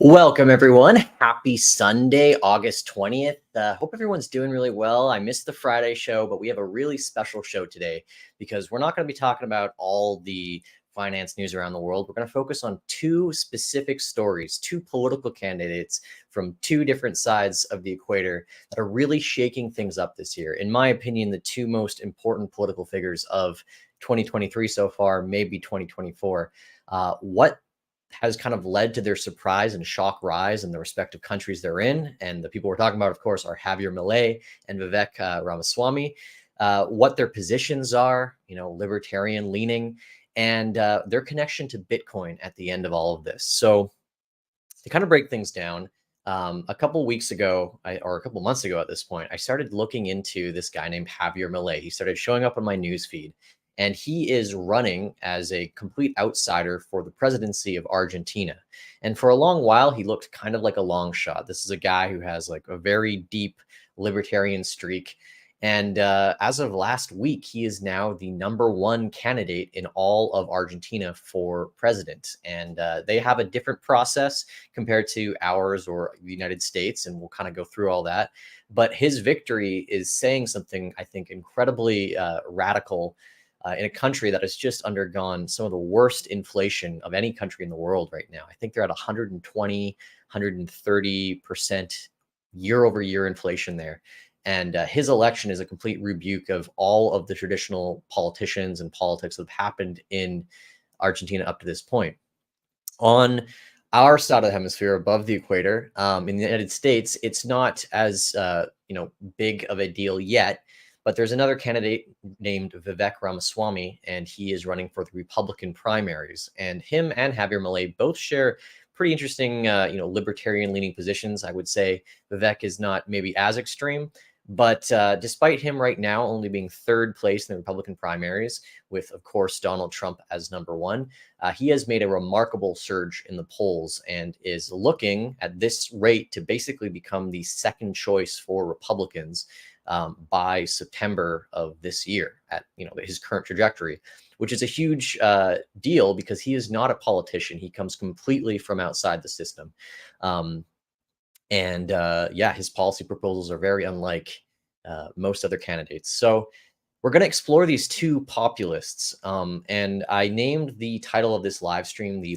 Welcome, everyone. Happy Sunday, August 20th. Hope everyone's doing really well. I missed the Friday show, but we have a really special show today because we're not going to be talking about all the finance news around the world. We're going to focus on two specific stories, two political candidates from two different sides of the equator that are really shaking things up this year. In my opinion, the two most important political figures of 2023 so far, maybe 2024. What has kind of led to their surprise and shock rise in the respective countries they're in. And the people we're talking about, of course, are Javier Milei and Vivek Ramaswamy. What their positions are, libertarian leaning, and their connection to Bitcoin at the end of all of this. So to kind of break things down, a couple weeks ago, or a couple months ago at this point, I started looking into this guy named Javier Milei. He started showing up on my news feed, and he is running as a complete outsider for the presidency of Argentina. And for a long while, he looked kind of like a long shot. This is a guy who has like a very deep libertarian streak. And as of last week, he is now the #1 candidate in all of Argentina for president. And they have a different process compared to ours or the United States. And we'll kind of go through all that. But his victory is saying something, I think, incredibly radical in a country that has just undergone some of the worst inflation of any country in the world right now. I think they're at 120, 130% year over year inflation there. And his election is a complete rebuke of all of the traditional politicians and politics that have happened in Argentina up to this point. On our side of the hemisphere, above the equator, in the United States, it's not as big of a deal yet. But there's another candidate named Vivek Ramaswamy, and he is running for the Republican primaries. And him and Javier Milei both share pretty interesting, libertarian-leaning positions. I would say Vivek is not maybe as extreme, but despite him right now only being third place in the Republican primaries, with, of course, Donald Trump as #1, he has made a remarkable surge in the polls and is looking at this rate to basically become the second choice for Republicans by September of this year at his current trajectory, which is a huge deal because he is not a politician. He comes completely from outside the system. His policy proposals are very unlike most other candidates. So we're going to explore these two populists. And I named the title of this live stream the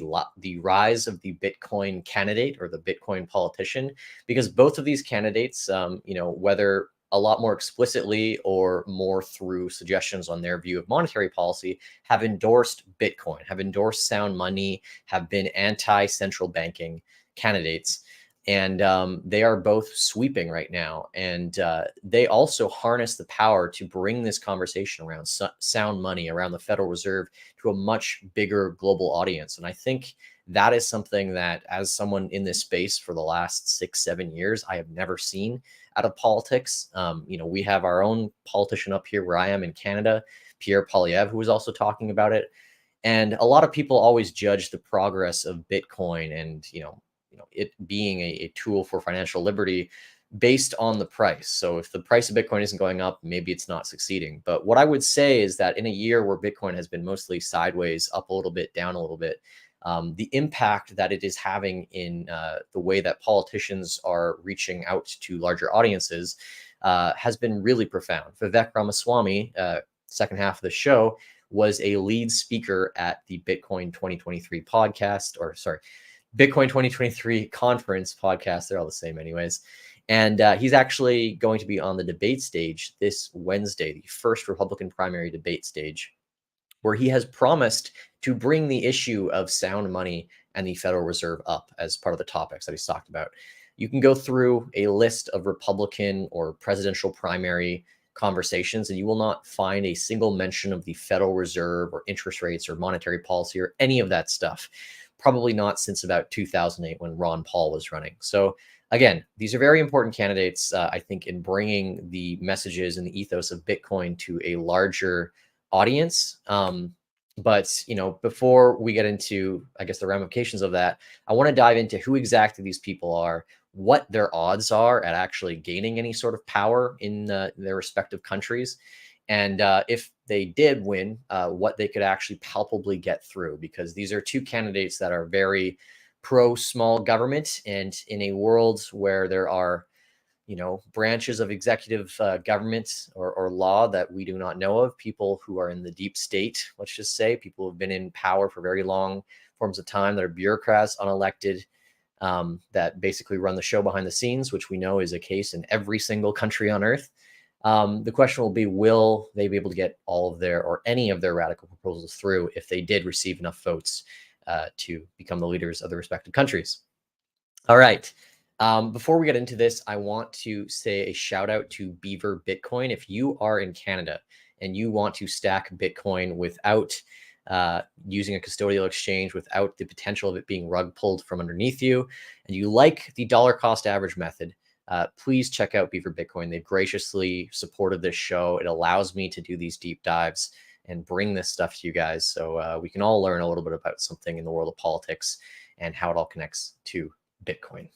Rise of the Bitcoin Candidate, or the Bitcoin Politician, because both of these candidates, whether a lot more explicitly or more through suggestions on their view of monetary policy, have endorsed Bitcoin, have endorsed sound money, have been anti-central banking candidates. And they are both sweeping right now. And they also harness the power to bring this conversation around sound money, around the Federal Reserve, to a much bigger global audience. And I think that is something that, as someone in this space for the last 6-7 years, I have never seen out of politics. We have our own politician up here where I am in Canada, Pierre Poilievre, who was also talking about it. And a lot of people always judge the progress of Bitcoin and, it being a tool for financial liberty based on the price. So if the price of Bitcoin isn't going up, maybe it's not succeeding. But what I would say is that in a year where Bitcoin has been mostly sideways, up a little bit, down a little bit, the impact that it is having in the way that politicians are reaching out to larger audiences has been really profound. Vivek Ramaswamy, second half of the show, was a lead speaker at the Bitcoin 2023 Bitcoin 2023 conference podcast. They're all the same anyways. And he's actually going to be on the debate stage this Wednesday, the first Republican primary debate stage, where he has promised to bring the issue of sound money and the Federal Reserve up as part of the topics that he's talked about. You can go through a list of Republican or presidential primary conversations, and you will not find a single mention of the Federal Reserve or interest rates or monetary policy or any of that stuff. Probably not since about 2008 when Ron Paul was running. So again, these are very important candidates, I think, in bringing the messages and the ethos of Bitcoin to a larger audience. But before we get into, I guess, the ramifications of that, I want to dive into who exactly these people are, what their odds are at actually gaining any sort of power in their respective countries, and if they did win, what they could actually palpably get through, because these are two candidates that are very pro small government. And in a world where there are, branches of executive government or law that we do not know of, people who are in the deep state, let's just say, people who've been in power for very long forms of time, that are bureaucrats, unelected, that basically run the show behind the scenes, which we know is a case in every single country on earth. The question will be, will they be able to get all of their or any of their radical proposals through if they did receive enough votes to become the leaders of the respective countries? All right. Before we get into this, I want to say a shout out to Beaver Bitcoin. If you are in Canada and you want to stack Bitcoin without using a custodial exchange, without the potential of it being rug pulled from underneath you, and you like the dollar cost average method, please check out Beaver Bitcoin. They've graciously supported this show. It allows me to do these deep dives and bring this stuff to you guys, so we can all learn a little bit about something in the world of politics and how it all connects to Bitcoin.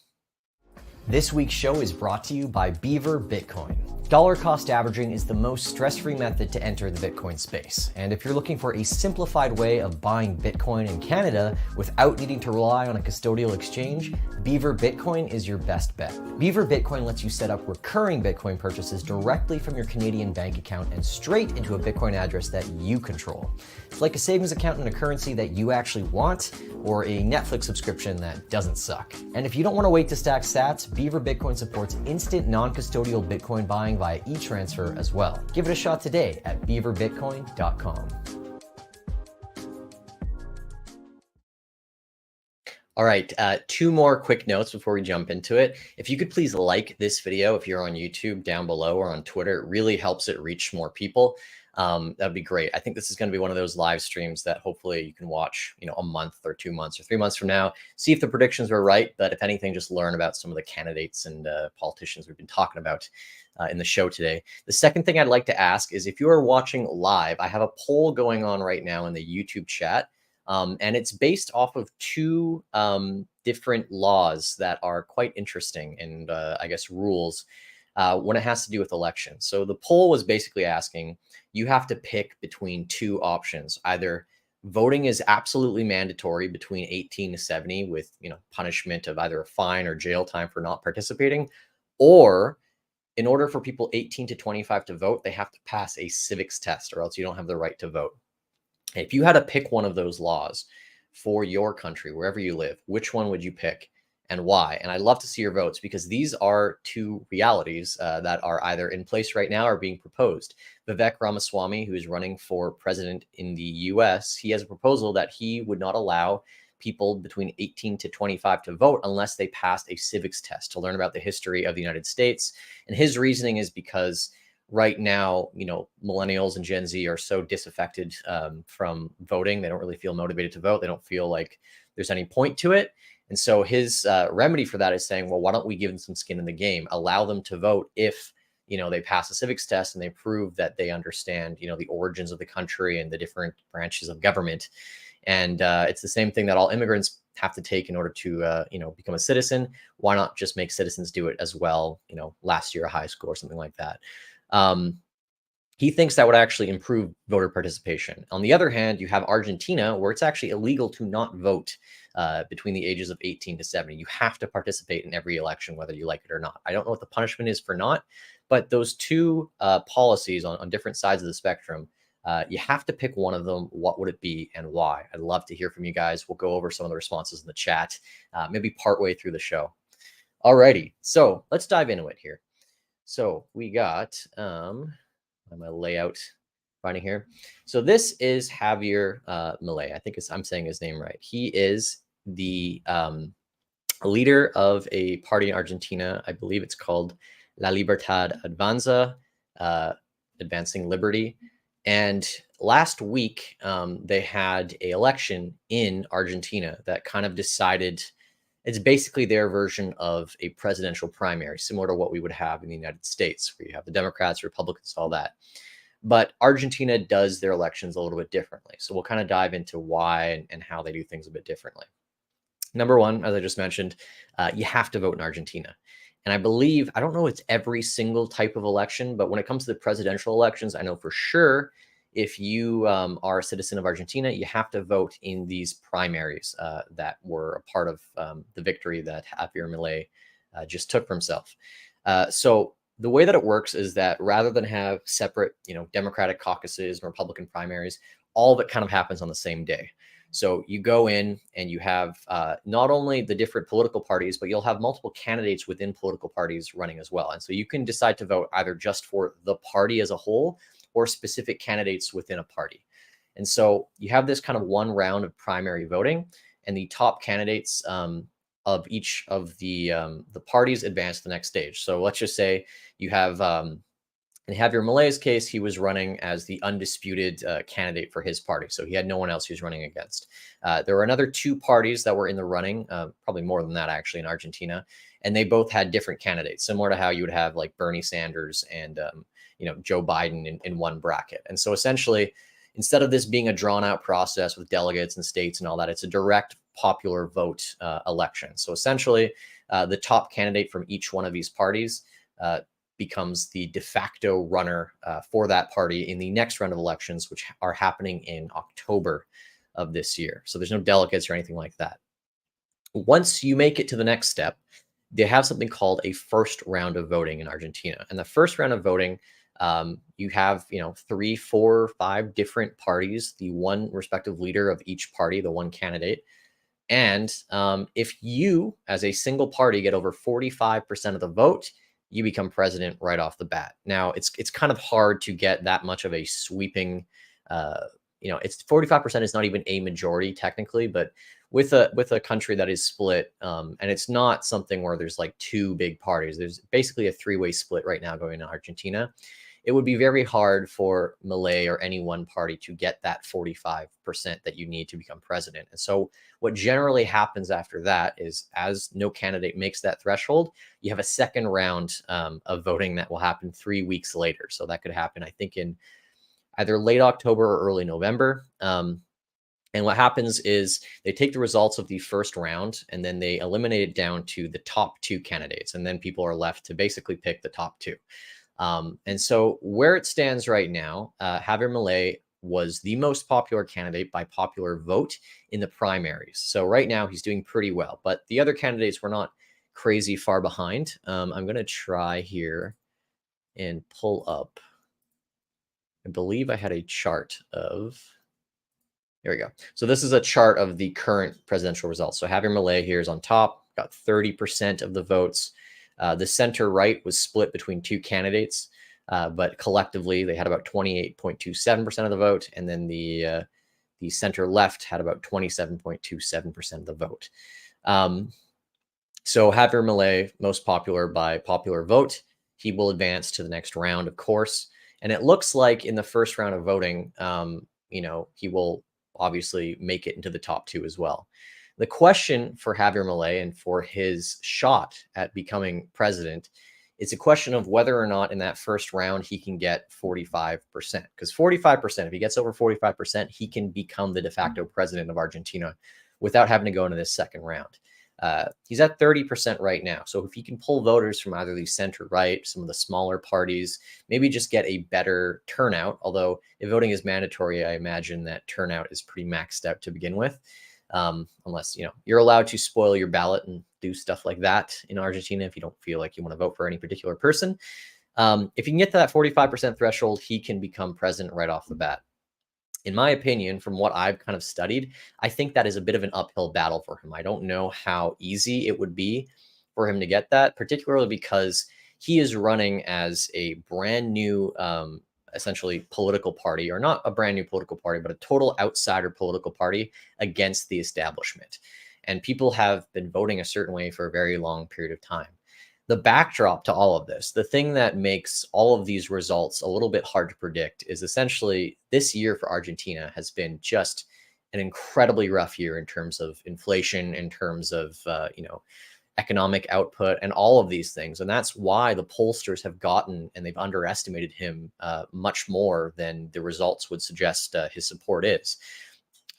This week's show is brought to you by Beaver Bitcoin. Dollar cost averaging is the most stress-free method to enter the Bitcoin space. And if you're looking for a simplified way of buying Bitcoin in Canada without needing to rely on a custodial exchange, Beaver Bitcoin is your best bet. Beaver Bitcoin lets you set up recurring Bitcoin purchases directly from your Canadian bank account and straight into a Bitcoin address that you control. It's like a savings account in a currency that you actually want, or a Netflix subscription that doesn't suck. And if you don't want to wait to stack sats, Beaver Bitcoin supports instant non-custodial Bitcoin buying via e-transfer as well. Give it a shot today at beaverbitcoin.com. All right, two more quick notes before we jump into it. If you could please like this video if you're on YouTube down below, or on Twitter, it really helps it reach more people. That'd be great. I think this is going to be one of those live streams that hopefully you can watch, a month or 2 months or 3 months from now, see if the predictions were right. But if anything, just learn about some of the candidates and politicians we've been talking about in the show today. The second thing I'd like to ask is, if you are watching live, I have a poll going on right now in the YouTube chat. And it's based off of two different laws that are quite interesting, and I guess rules when it has to do with elections. So the poll was basically asking, you have to pick between two options. Either voting is absolutely mandatory between 18 to 70 with, punishment of either a fine or jail time for not participating, or in order for people 18 to 25 to vote, they have to pass a civics test, or else you don't have the right to vote. If you had to pick one of those laws for your country, wherever you live, which one would you pick and why? And I'd love to see your votes, because these are two realities that are either in place right now or being proposed. Vivek Ramaswamy, who is running for president in the US, he has a proposal that he would not allow people between 18 to 25 to vote unless they passed a civics test to learn about the history of the United States. And his reasoning is because right now, millennials and Gen Z are so disaffected from voting. They don't really feel motivated to vote. They don't feel like there's any point to it. And so his remedy for that is saying, well, why don't we give them some skin in the game, allow them to vote if, they pass a civics test and they prove that they understand, the origins of the country and the different branches of government. And it's the same thing that all immigrants have to take in order to, become a citizen. Why not just make citizens do it as well, last year of high school or something like that. He thinks that would actually improve voter participation. On the other hand, you have Argentina, where it's actually illegal to not vote between the ages of 18 to 70. You have to participate in every election, whether you like it or not. I don't know what the punishment is for not, but those two policies on different sides of the spectrum, you have to pick one of them. What would it be and why? I'd love to hear from you guys. We'll go over some of the responses in the chat, maybe partway through the show. Alrighty, so let's dive into it here. So we got, my layout finding here. So this is Javier Milei. I think I'm saying his name right. He is the leader of a party in Argentina. I believe it's called La Libertad Avanza, Advancing Liberty. And last week, they had an election in Argentina that kind of decided, it's basically their version of a presidential primary, similar to what we would have in the United States, where you have the Democrats, Republicans, all that. But Argentina does their elections a little bit differently. So we'll kind of dive into why and how they do things a bit differently. Number one, as I just mentioned, you have to vote in Argentina. And I believe, I don't know it's every single type of election, but when it comes to the presidential elections, I know for sure if you are a citizen of Argentina, you have to vote in these primaries that were a part of the victory that Javier Milei just took for himself. So the way that it works is that rather than have separate, Democratic caucuses and Republican primaries, all of it kind of happens on the same day. So you go in and you have not only the different political parties, but you'll have multiple candidates within political parties running as well. And so you can decide to vote either just for the party as a whole or specific candidates within a party. And so you have this kind of one round of primary voting, and the top candidates of each of the parties advance to the next stage. So let's just say you have in Javier Milei's case, he was running as the undisputed candidate for his party. So he had no one else he was running against. There were another two parties that were in the running, probably more than that actually in Argentina. And they both had different candidates, similar to how you would have like Bernie Sanders and, Joe Biden in one bracket. And so essentially, instead of this being a drawn out process with delegates and states and all that, it's a direct popular vote election. So essentially, the top candidate from each one of these parties becomes the de facto runner for that party in the next round of elections, which are happening in October of this year. So there's no delegates or anything like that. Once you make it to the next step, they have something called a first round of voting in Argentina. And the first round of voting, you have, 3, 4, 5 different parties, the one respective leader of each party, the one candidate. And if you, as a single party, get over 45% of the vote, you become president right off the bat. Now, it's kind of hard to get that much of a sweeping, it's 45% is not even a majority technically, but with a country that is split, and it's not something where there's like two big parties. There's basically a three-way split right now going in Argentina. It would be very hard for Milei or any one party to get that 45% that you need to become president. And so what generally happens after that is, as no candidate makes that threshold, you have a second round of voting that will happen 3 weeks later. So that could happen, I think, in either late October or early November. And what happens is they take the results of the first round and then they eliminate it down to the top 2 candidates. And then people are left to basically pick the top 2. And so where it stands right now, Javier Milei was the most popular candidate by popular vote in the primaries. So right now he's doing pretty well, but the other candidates were not crazy far behind. I'm going to try here and pull up. I believe I had a chart of, there we go. So this is a chart of the current presidential results. So Javier Milei here is on top, got 30% of the votes. The center right was split between 2 candidates, but collectively they had about 28.27% of the vote, and then the center left had about 27.27% of the vote. So Javier Milei, most popular by popular vote, he will advance to the next round, of course. And it looks like in the first round of voting, he will obviously make it into the top 2 as well. The question for Javier Milei and for his shot at becoming president is a question of whether or not in that first round he can get 45%. Because 45%, if he gets over 45%, he can become the de facto president of Argentina without having to go into this second round. He's at 30% right now. So if he can pull voters from either the center right, some of the smaller parties, maybe just get a better turnout. Although if voting is mandatory, I imagine that turnout is pretty maxed out to begin with. Unless you're allowed to spoil your ballot and do stuff like that in Argentina if you don't feel like you want to vote for any particular person. If you can get to that 45% threshold, he can become president right off the bat. In my opinion, from what I've kind of studied, I think that is a bit of an uphill battle for him. I don't know how easy it would be for him to get that, particularly because he is running as a brand new essentially political party, or not a brand new political party, but a total outsider political party against the establishment. And people have been voting a certain way for a very long period of time. The backdrop to all of this, the thing that makes all of these results a little bit hard to predict, is essentially this year for Argentina has been just an incredibly rough year in terms of inflation, in terms of, economic output and all of these things. And that's why the pollsters have gotten, and they've underestimated him much more than the results would suggest his support is.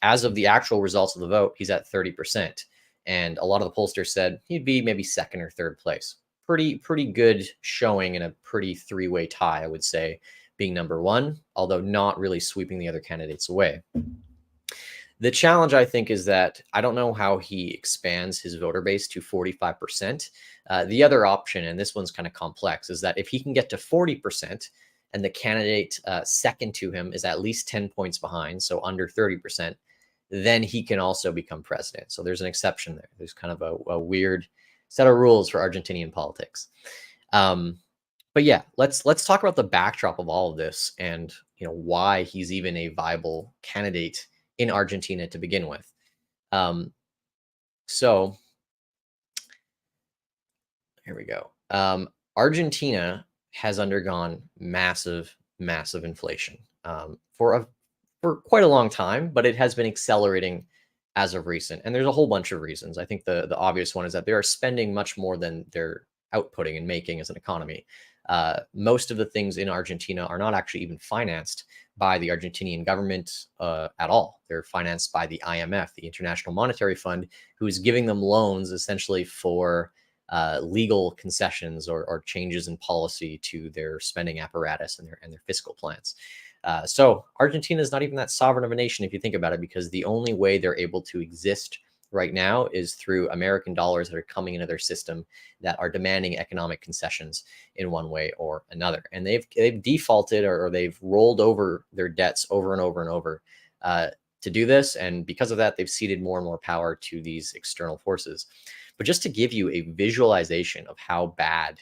As of the actual results of the vote, he's at 30%. And a lot of the pollsters said he'd be maybe second or third place. Pretty good showing in a pretty 3-way tie, I would say, being number one, although not really sweeping the other candidates away. The challenge, I think, is that I don't know how he expands his voter base to 45%. The other option, and this one's kind of complex, is that if he can get to 40% and the candidate second to him is at least 10 points behind, so under 30%, then he can also become president. So there's an exception there. There's kind of a weird set of rules for Argentinian politics. But yeah, let's talk about the backdrop of all of this and why he's even a viable candidate in Argentina to begin with. So here we go. Argentina has undergone massive inflation for quite a long time, but it has been accelerating as of recent. And there's a whole bunch of reasons. I think the obvious one is that they are spending much more than they're outputting and making as an economy. Most of the things in Argentina are not actually even financed by the Argentinian government at all. They're financed by the IMF, the International Monetary Fund, who's giving them loans essentially for legal concessions or changes in policy to their spending apparatus and their fiscal plans. So Argentina is not even that sovereign of a nation if you think about it, because the only way they're able to exist right now is through American dollars that are coming into their system that are demanding economic concessions in one way or another. And they've defaulted or they've rolled over their debts over and over and over to do this. And because of that, they've ceded more and more power to these external forces. But just to give you a visualization of how bad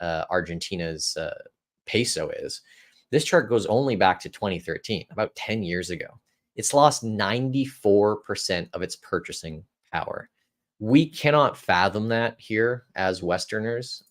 Argentina's peso is, this chart goes only back to 2013, about 10 years ago. It's lost 94% of its purchasing power. We cannot fathom that here as Westerners.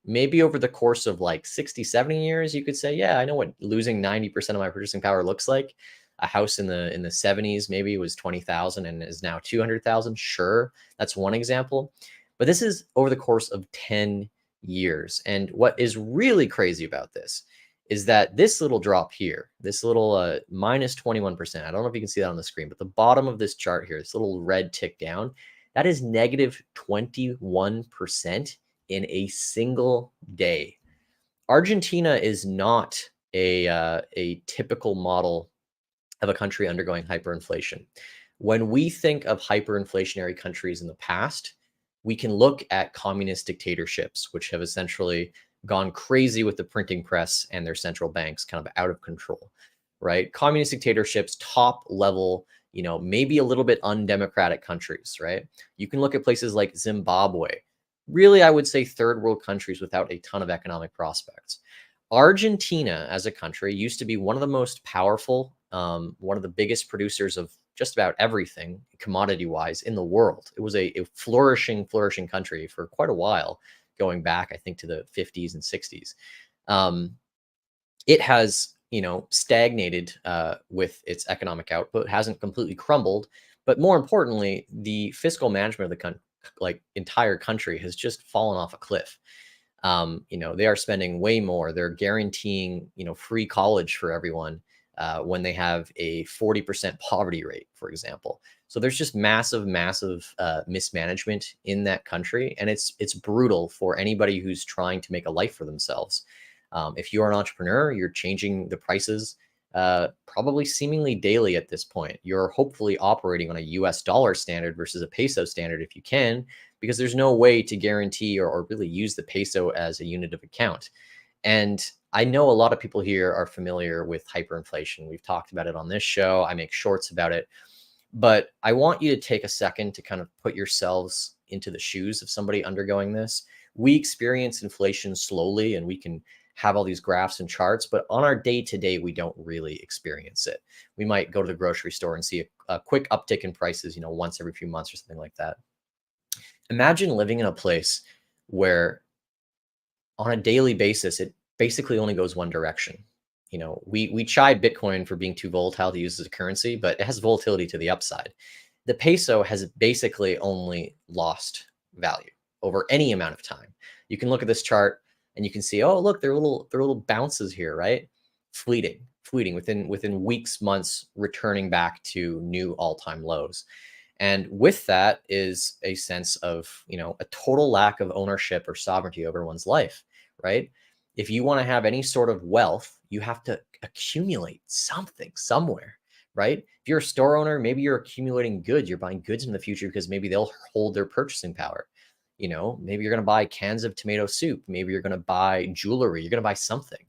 Maybe over the course of like 60, 70 years, you could say, yeah, I know what losing 90% of my purchasing power looks like. A house in the 70s maybe was 20,000 and is now 200,000. Sure, that's one example. But this is over the course of 10 years. And what is really crazy about this is that this little drop here, this little minus 21%, I don't know if you can see that on the screen, but the bottom of this chart here, this little red tick down, that is negative 21% in a single day. Argentina is not a typical model of a country undergoing hyperinflation. When we think of hyperinflationary countries in the past, we can look at communist dictatorships, which have essentially gone crazy with the printing press and their central banks kind of out of control, right? Communist dictatorships, top level, maybe a little bit undemocratic countries, right? You can look at places like Zimbabwe. Really, I would say third world countries without a ton of economic prospects. Argentina as a country used to be one of the most powerful, one of the biggest producers of just about everything commodity wise in the world. It was a flourishing country for quite a while, going back, I think, to the 50s and 60s. It has, stagnated with its economic output, hasn't completely crumbled, but more importantly, the fiscal management of the entire country has just fallen off a cliff. They are spending way more. They're guaranteeing, free college for everyone when they have a 40% poverty rate, for example. So there's just massive mismanagement in that country, and it's brutal for anybody who's trying to make a life for themselves. If you are an entrepreneur, you're changing the prices probably seemingly daily at this point. You're hopefully operating on a US dollar standard versus a peso standard if you can, because there's no way to guarantee or really use the peso as a unit of account. And I know a lot of people here are familiar with hyperinflation. We've talked about it on this show. I make shorts about it. But I want you to take a second to kind of put yourselves into the shoes of somebody undergoing this. We experience inflation slowly, and we can have all these graphs and charts, but on our day-to-day, we don't really experience it. We might go to the grocery store and see a quick uptick in prices, once every few months or something like that. Imagine living in a place where on a daily basis, it basically only goes one direction. We chide Bitcoin for being too volatile to use as a currency, but it has volatility to the upside. The peso has basically only lost value over any amount of time. You can look at this chart and you can see, oh, look, there are little bounces here, right? Fleeting within weeks, months, returning back to new all-time lows. And with that is a sense of, a total lack of ownership or sovereignty over one's life, right? If you want to have any sort of wealth, you have to accumulate something somewhere, right? If you're a store owner, maybe you're accumulating goods. You're buying goods in the future because maybe they'll hold their purchasing power. Maybe you're going to buy cans of tomato soup. Maybe you're going to buy jewelry. You're going to buy something.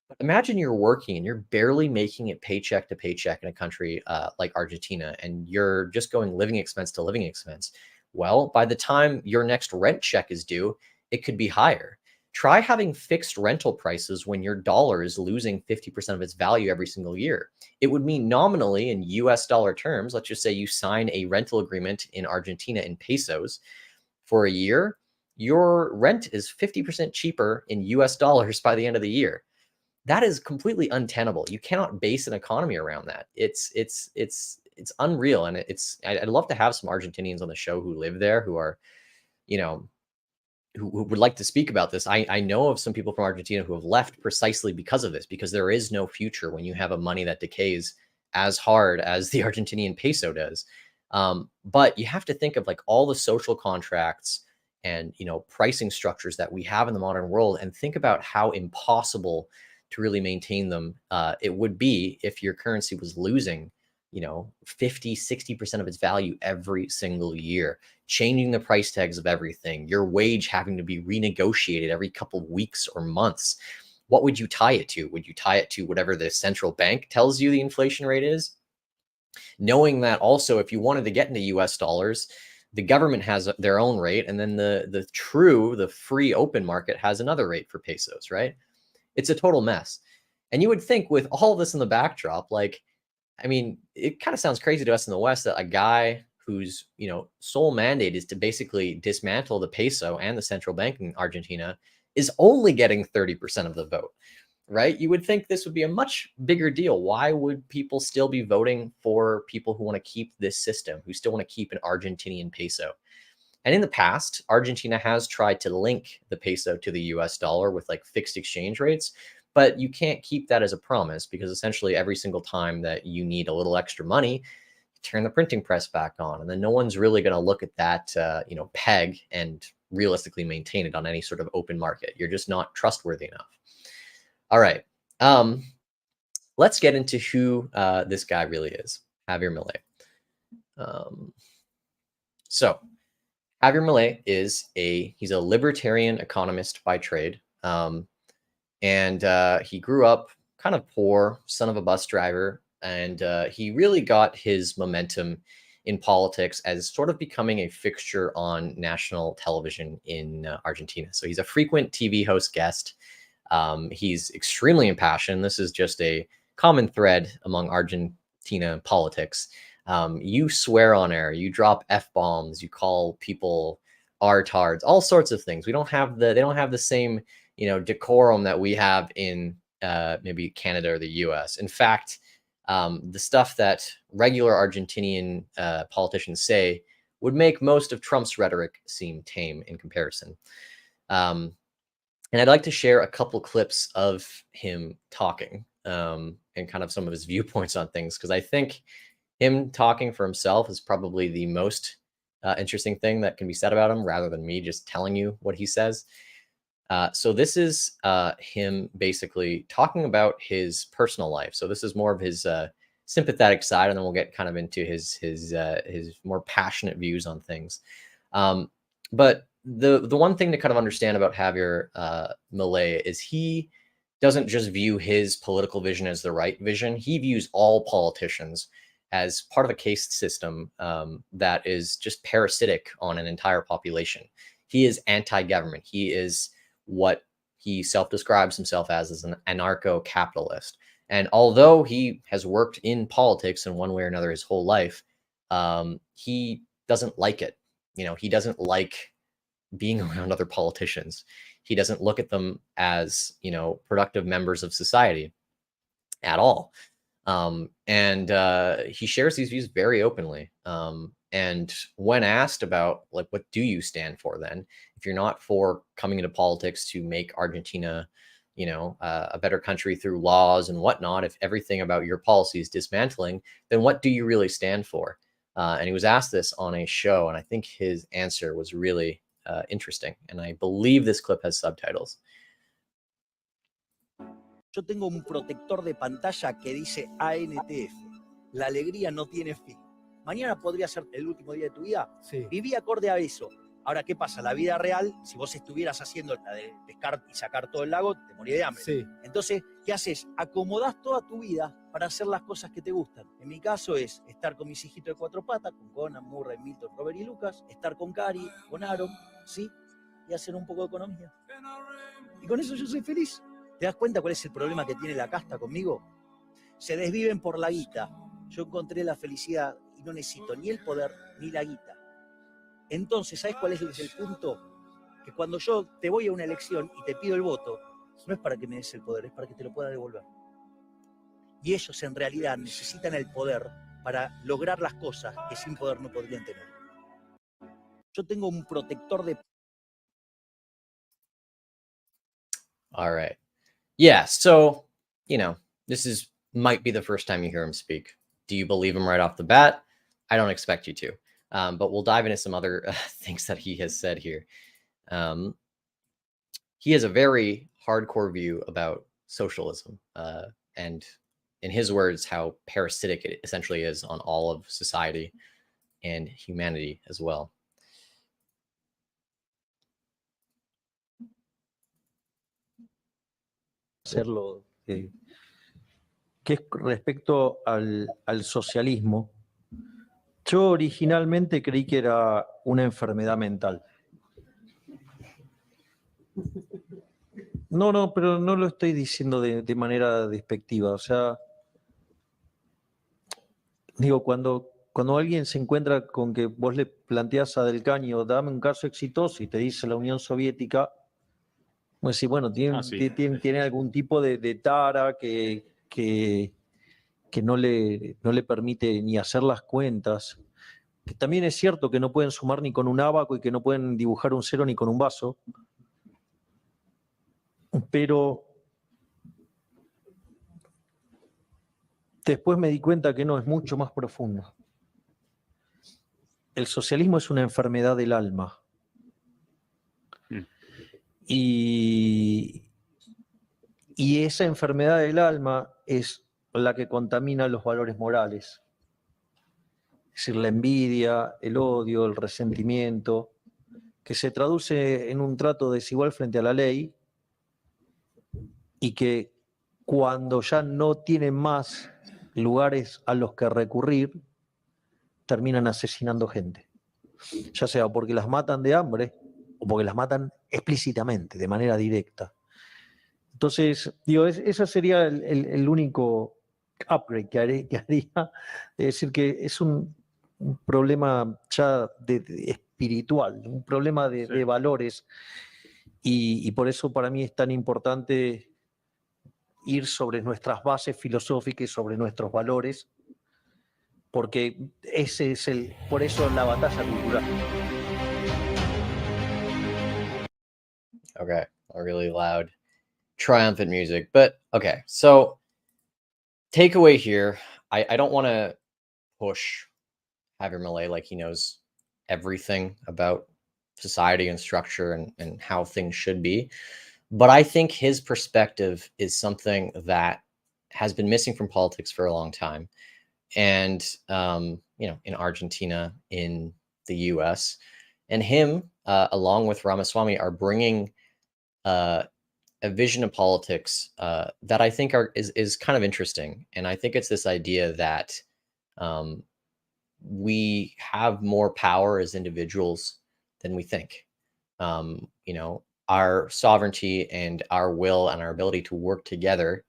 But imagine you're working and you're barely making it paycheck to paycheck in a country like Argentina, and you're just going living expense to living expense. Well, by the time your next rent check is due, it could be higher. Try having fixed rental prices when your dollar is losing 50% of its value every single year. It would mean nominally in US dollar terms, let's just say you sign a rental agreement in Argentina in pesos for a year, your rent is 50% cheaper in US dollars by the end of the year. That is completely untenable. You cannot base an economy around that. It's unreal, and I'd love to have some Argentinians on the show who live there, who are, you know, who would like to speak about this. I know of some people from Argentina who have left precisely because of this, because there is no future when you have a money that decays as hard as the Argentinian peso does. But you have to think of like all the social contracts and pricing structures that we have in the modern world, and think about how impossible to really maintain them it would be if your currency was losing 50-60% of its value every single year, changing the price tags of everything, your wage having to be renegotiated every couple of weeks or months. What would you tie it to? Would you tie it to whatever the central bank tells you the inflation rate is? Knowing that also, if you wanted to get into US dollars, the government has their own rate, and then the free open market has another rate for pesos, right? It's a total mess. And you would think with all this in the backdrop, like, I mean, it kind of sounds crazy to us in the West that a guy whose, sole mandate is to basically dismantle the peso and the central bank in Argentina is only getting 30% of the vote, right? You would think this would be a much bigger deal. Why would people still be voting for people who want to keep this system, who still want to keep an Argentinian peso? And in the past, Argentina has tried to link the peso to the US dollar with like fixed exchange rates, but you can't keep that as a promise, because essentially every single time that you need a little extra money, turn the printing press back on, and then no one's really going to look at that peg and realistically maintain it on any sort of open market. You're just not trustworthy enough. All right. Let's get into who this guy really is, Javier Milei. So Javier Milei he's a libertarian economist by trade. And he grew up kind of poor, son of a bus driver. And he really got his momentum in politics as sort of becoming a fixture on national television in Argentina. So he's a frequent TV host guest. He's extremely impassioned. This is just a common thread among Argentina politics. You swear on air, you drop F-bombs, you call people artards, all sorts of things. They don't have the same, decorum that we have in maybe Canada or the US. In fact, the stuff that regular Argentinian politicians say would make most of Trump's rhetoric seem tame in comparison. And I'd like to share a couple clips of him talking and kind of some of his viewpoints on things, because I think him talking for himself is probably the most interesting thing that can be said about him, rather than me just telling you what he says. So this is him basically talking about his personal life. So this is more of his sympathetic side, and then we'll get kind of into his more passionate views on things. But the one thing to kind of understand about Javier Milei is he doesn't just view his political vision as the right vision. He views all politicians as part of a caste system that is just parasitic on an entire population. He is anti-government. He is what he self-describes himself as an anarcho-capitalist. And although he has worked in politics in one way or another his whole life, he doesn't like it. He doesn't like being around other politicians. He doesn't look at them as, productive members of society at all. And he shares these views very openly. And when asked about, like, what do you stand for then? If you're not for coming into politics to make Argentina, a better country through laws and whatnot, if everything about your policy is dismantling, then what do you really stand for? And he was asked this on a show, and I think his answer was really interesting. And I believe this clip has subtitles. Yo tengo un protector de pantalla que dice ANTF. La alegría no tiene fin. Mañana podría ser el último día de tu vida. Sí. Viví acorde a eso. Ahora, ¿qué pasa? La vida real, si vos estuvieras haciendo la de pescar y sacar todo el lago, te morirías de hambre. Sí. Entonces, ¿qué haces? Acomodás toda tu vida para hacer las cosas que te gustan. En mi caso es estar con mis hijitos de 4 patas, con Conan, Murray, Milton, Robert y Lucas, estar con Cari, con Aaron, ¿sí? Y hacer un poco de economía. Y con eso yo soy feliz. ¿Te das cuenta cuál es el problema que tiene la casta conmigo? Se desviven por la guita. Yo encontré la felicidad y no necesito ni el poder ni la guita. Entonces, ¿sabes cuál es el punto? Que cuando yo te voy a una elección y te pido el voto, no es para que me des el poder, es para que te lo pueda devolver. Y ellos en realidad necesitan el poder para lograr las cosas que sin poder no podrían tener. Yo tengo un protector de... All right. Yeah. So, this might be the first time you hear him speak. Do you believe him right off the bat? I don't expect you to. But we'll dive into some other things that he has said here. He has a very hardcore view about socialism, and in his words, how parasitic it essentially is on all of society and humanity as well. Hacerlo, que es respecto al socialismo. Yo originalmente creí que era una enfermedad mental. No, pero no lo estoy diciendo de manera despectiva. O sea, digo, cuando alguien se encuentra con que vos le planteás a Del Caño, dame un caso exitoso, y te dice la Unión Soviética, pues sí, bueno, tiene algún tipo de tara que no le permite ni hacer las cuentas. Que también es cierto que no pueden sumar ni con un ábaco y que no pueden dibujar un cero ni con un vaso. Pero después me di cuenta que no, es mucho más profundo. El socialismo es una enfermedad del alma. Y esa enfermedad del alma es la que contamina los valores morales. Es decir, la envidia, el odio, el resentimiento, que se traduce en un trato desigual frente a la ley y que cuando ya no tienen más lugares a los que recurrir, terminan asesinando gente. Ya sea porque las matan de hambre o porque las matan explícitamente, de manera directa. Entonces, digo, ese sería el único upgrade que haría, de decir que es un problema ya de espiritual, un problema de valores, y por eso para mí es tan importante ir sobre nuestras bases filosóficas y sobre nuestros valores, porque ese es por eso la batalla cultural. Okay, really loud, triumphant music. But okay, so takeaway here, I don't want to push Javier Milei like he knows everything about society and structure and how things should be. But I think his perspective is something that has been missing from politics for a long time. And, in Argentina, in the US, and him, along with Ramaswamy, are bringing a vision of politics that I think is kind of interesting. And I think it's this idea that we have more power as individuals than we think. Our sovereignty and our will and our ability to work together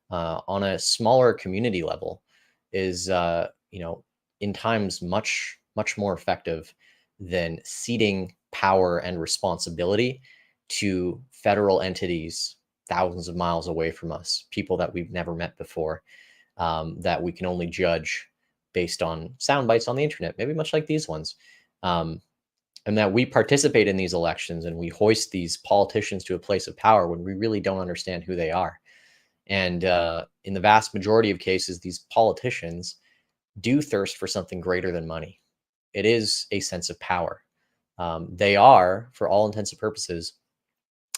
on a smaller community level is, in times much, much more effective than ceding power and responsibility to federal entities thousands of miles away from us, people that we've never met before, that we can only judge based on sound bites on the internet, maybe much like these ones. And that we participate in these elections and we hoist these politicians to a place of power when we really don't understand who they are. And in the vast majority of cases, these politicians do thirst for something greater than money. It is a sense of power. They are, for all intents and purposes,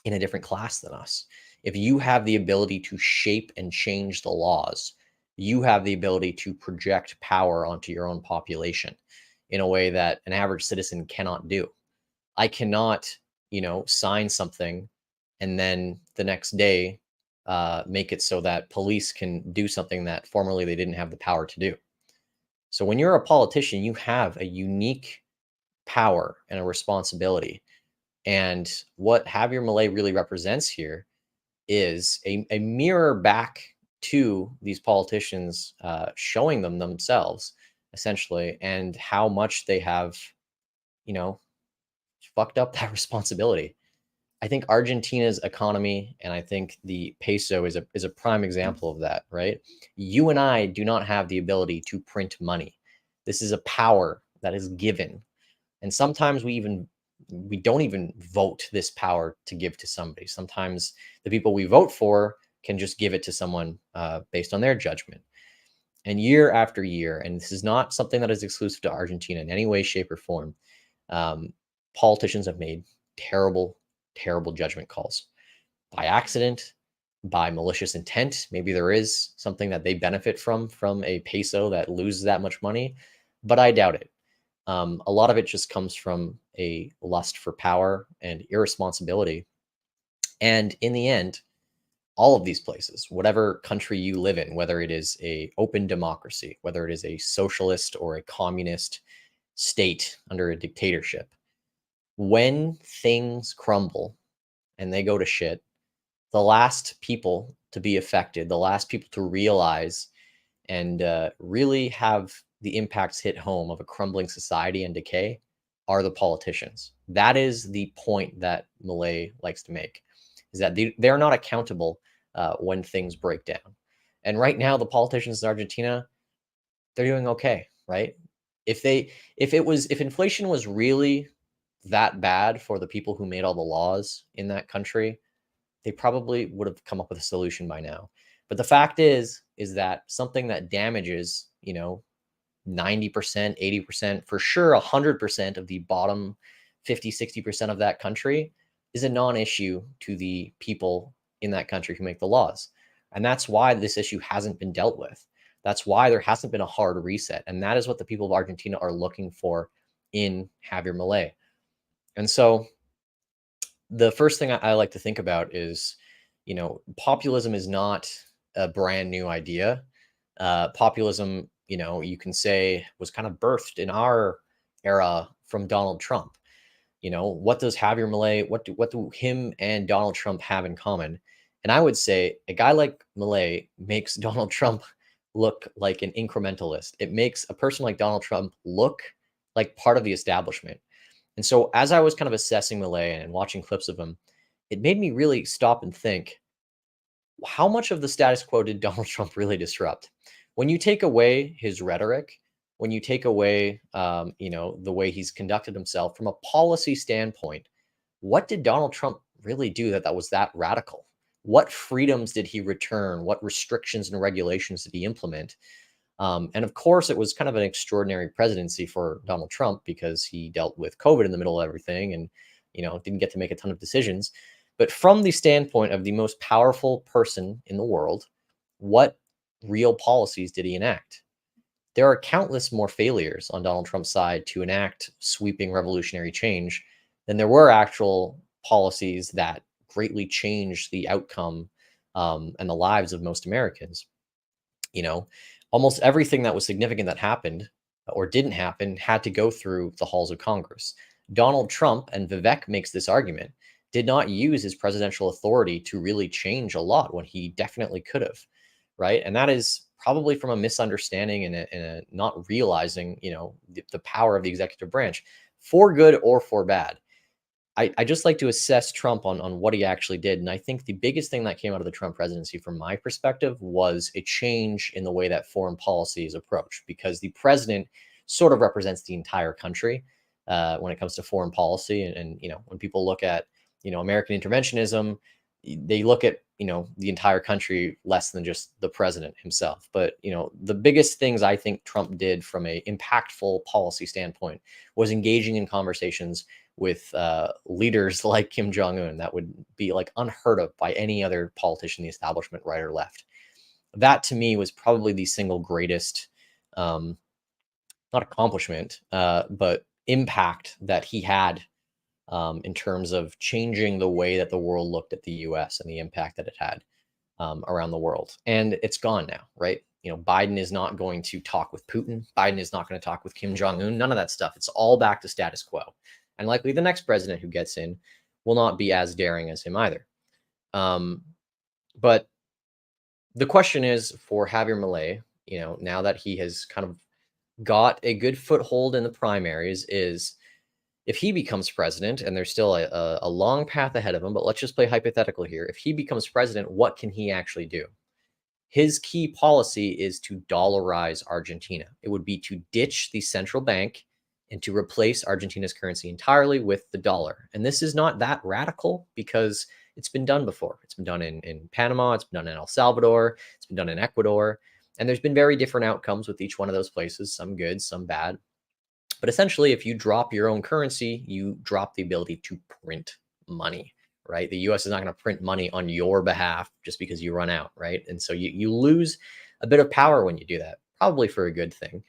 in a different class than us. If you have the ability to shape and change the laws, you have the ability to project power onto your own population in a way that an average citizen cannot do. I cannot, sign something and then the next day make it so that police can do something that formerly they didn't have the power to do. So when you're a politician, you have a unique power and a responsibility. And what Javier Milei really represents here is a mirror back to these politicians, showing them themselves essentially, and how much they have, you know, fucked up that responsibility. I think Argentina's economy and I think the peso is a prime example of that, right? You and I do not have the ability to print money. This is a power that is given. And sometimes we don't even vote this power to give to somebody. Sometimes the people we vote for can just give it to someone based on their judgment. And year after year, and this is not something that is exclusive to Argentina in any way, shape, or form, politicians have made terrible, terrible judgment calls by accident, by malicious intent. Maybe there is something that they benefit from a peso that loses that much money, but I doubt it. A lot of it just comes from a lust for power and irresponsibility. And in the end, all of these places, whatever country you live in, whether it is a open democracy, whether it is a socialist or a communist state under a dictatorship, when things crumble and they go to shit, the last people to be affected, the last people to realize and really have the impacts hit home of a crumbling society and decay are the politicians. That is the point that Milei likes to make, is that they're not accountable when things break down. And right now, the politicians in Argentina, they're doing okay, right? If inflation was really that bad for the people who made all the laws in that country, they probably would have come up with a solution by now. But the fact is that something that damages, 90%, 80%, for sure 100% of the bottom 50, 60% of that country is a non-issue to the people in that country who make the laws. And that's why this issue hasn't been dealt with. That's why there hasn't been a hard reset. And that is what the people of Argentina are looking for in Javier Milei. And so the first thing I like to think about is, populism is not a brand new idea. Populism, you can say was kind of birthed in our era from Donald Trump. What does Javier Milei, what do him and Donald Trump have in common? And I would say a guy like Milei makes Donald Trump look like an incrementalist. It makes a person like Donald Trump look like part of the establishment. And so as I was kind of assessing Milei and watching clips of him, it made me really stop and think, how much of the status quo did Donald Trump really disrupt? When you take away his rhetoric, when you take away, the way he's conducted himself from a policy standpoint, what did Donald Trump really do that was that radical? What freedoms did he return? What restrictions and regulations did he implement? And of course, it was kind of an extraordinary presidency for Donald Trump because he dealt with COVID in the middle of everything and, didn't get to make a ton of decisions. But from the standpoint of the most powerful person in the world, what real policies did he enact? There are countless more failures on Donald Trump's side to enact sweeping revolutionary change than there were actual policies that greatly changed the outcome and the lives of most Americans. Almost everything that was significant that happened or didn't happen had to go through the halls of Congress. Donald Trump, and Vivek makes this argument, did not use his presidential authority to really change a lot when he definitely could have, right? And that is probably from a misunderstanding and a not realizing, the power of the executive branch, for good or for bad. I just like to assess Trump on what he actually did. And I think the biggest thing that came out of the Trump presidency, from my perspective, was a change in the way that foreign policy is approached, because the president sort of represents the entire country when it comes to foreign policy. And when people look at, American interventionism, they look at, the entire country less than just the president himself. But, the biggest things I think Trump did from a impactful policy standpoint was engaging in conversations with leaders like Kim Jong-un. That would be like unheard of by any other politician in the establishment, right or left. That to me was probably the single greatest, not accomplishment, but impact that he had in terms of changing the way that the world looked at the US and the impact that it had around the world. And it's gone now, right? You know, Biden is not going to talk with Putin. Biden is not going to talk with Kim Jong-un. None of that stuff. It's all back to status quo. And likely the next president who gets in will not be as daring as him either. But the question is for Javier Milei, you know, now that he has kind of got a good foothold in the primaries, is if he becomes president, and there's still a long path ahead of him, but let's just play hypothetical here. If he becomes president, what can he actually do? His key policy is to dollarize Argentina. It would be to ditch the central bank and to replace Argentina's currency entirely with the dollar. And this is not that radical because it's been done before. It's been done in Panama. It's been done in El Salvador. It's been done in Ecuador. And there's been very different outcomes with each one of those places, some good, some bad. But essentially, if you drop your own currency, you drop the ability to print money, right? The US is not going to print money on your behalf just because you run out, right? And so you lose a bit of power when you do that, probably for a good thing.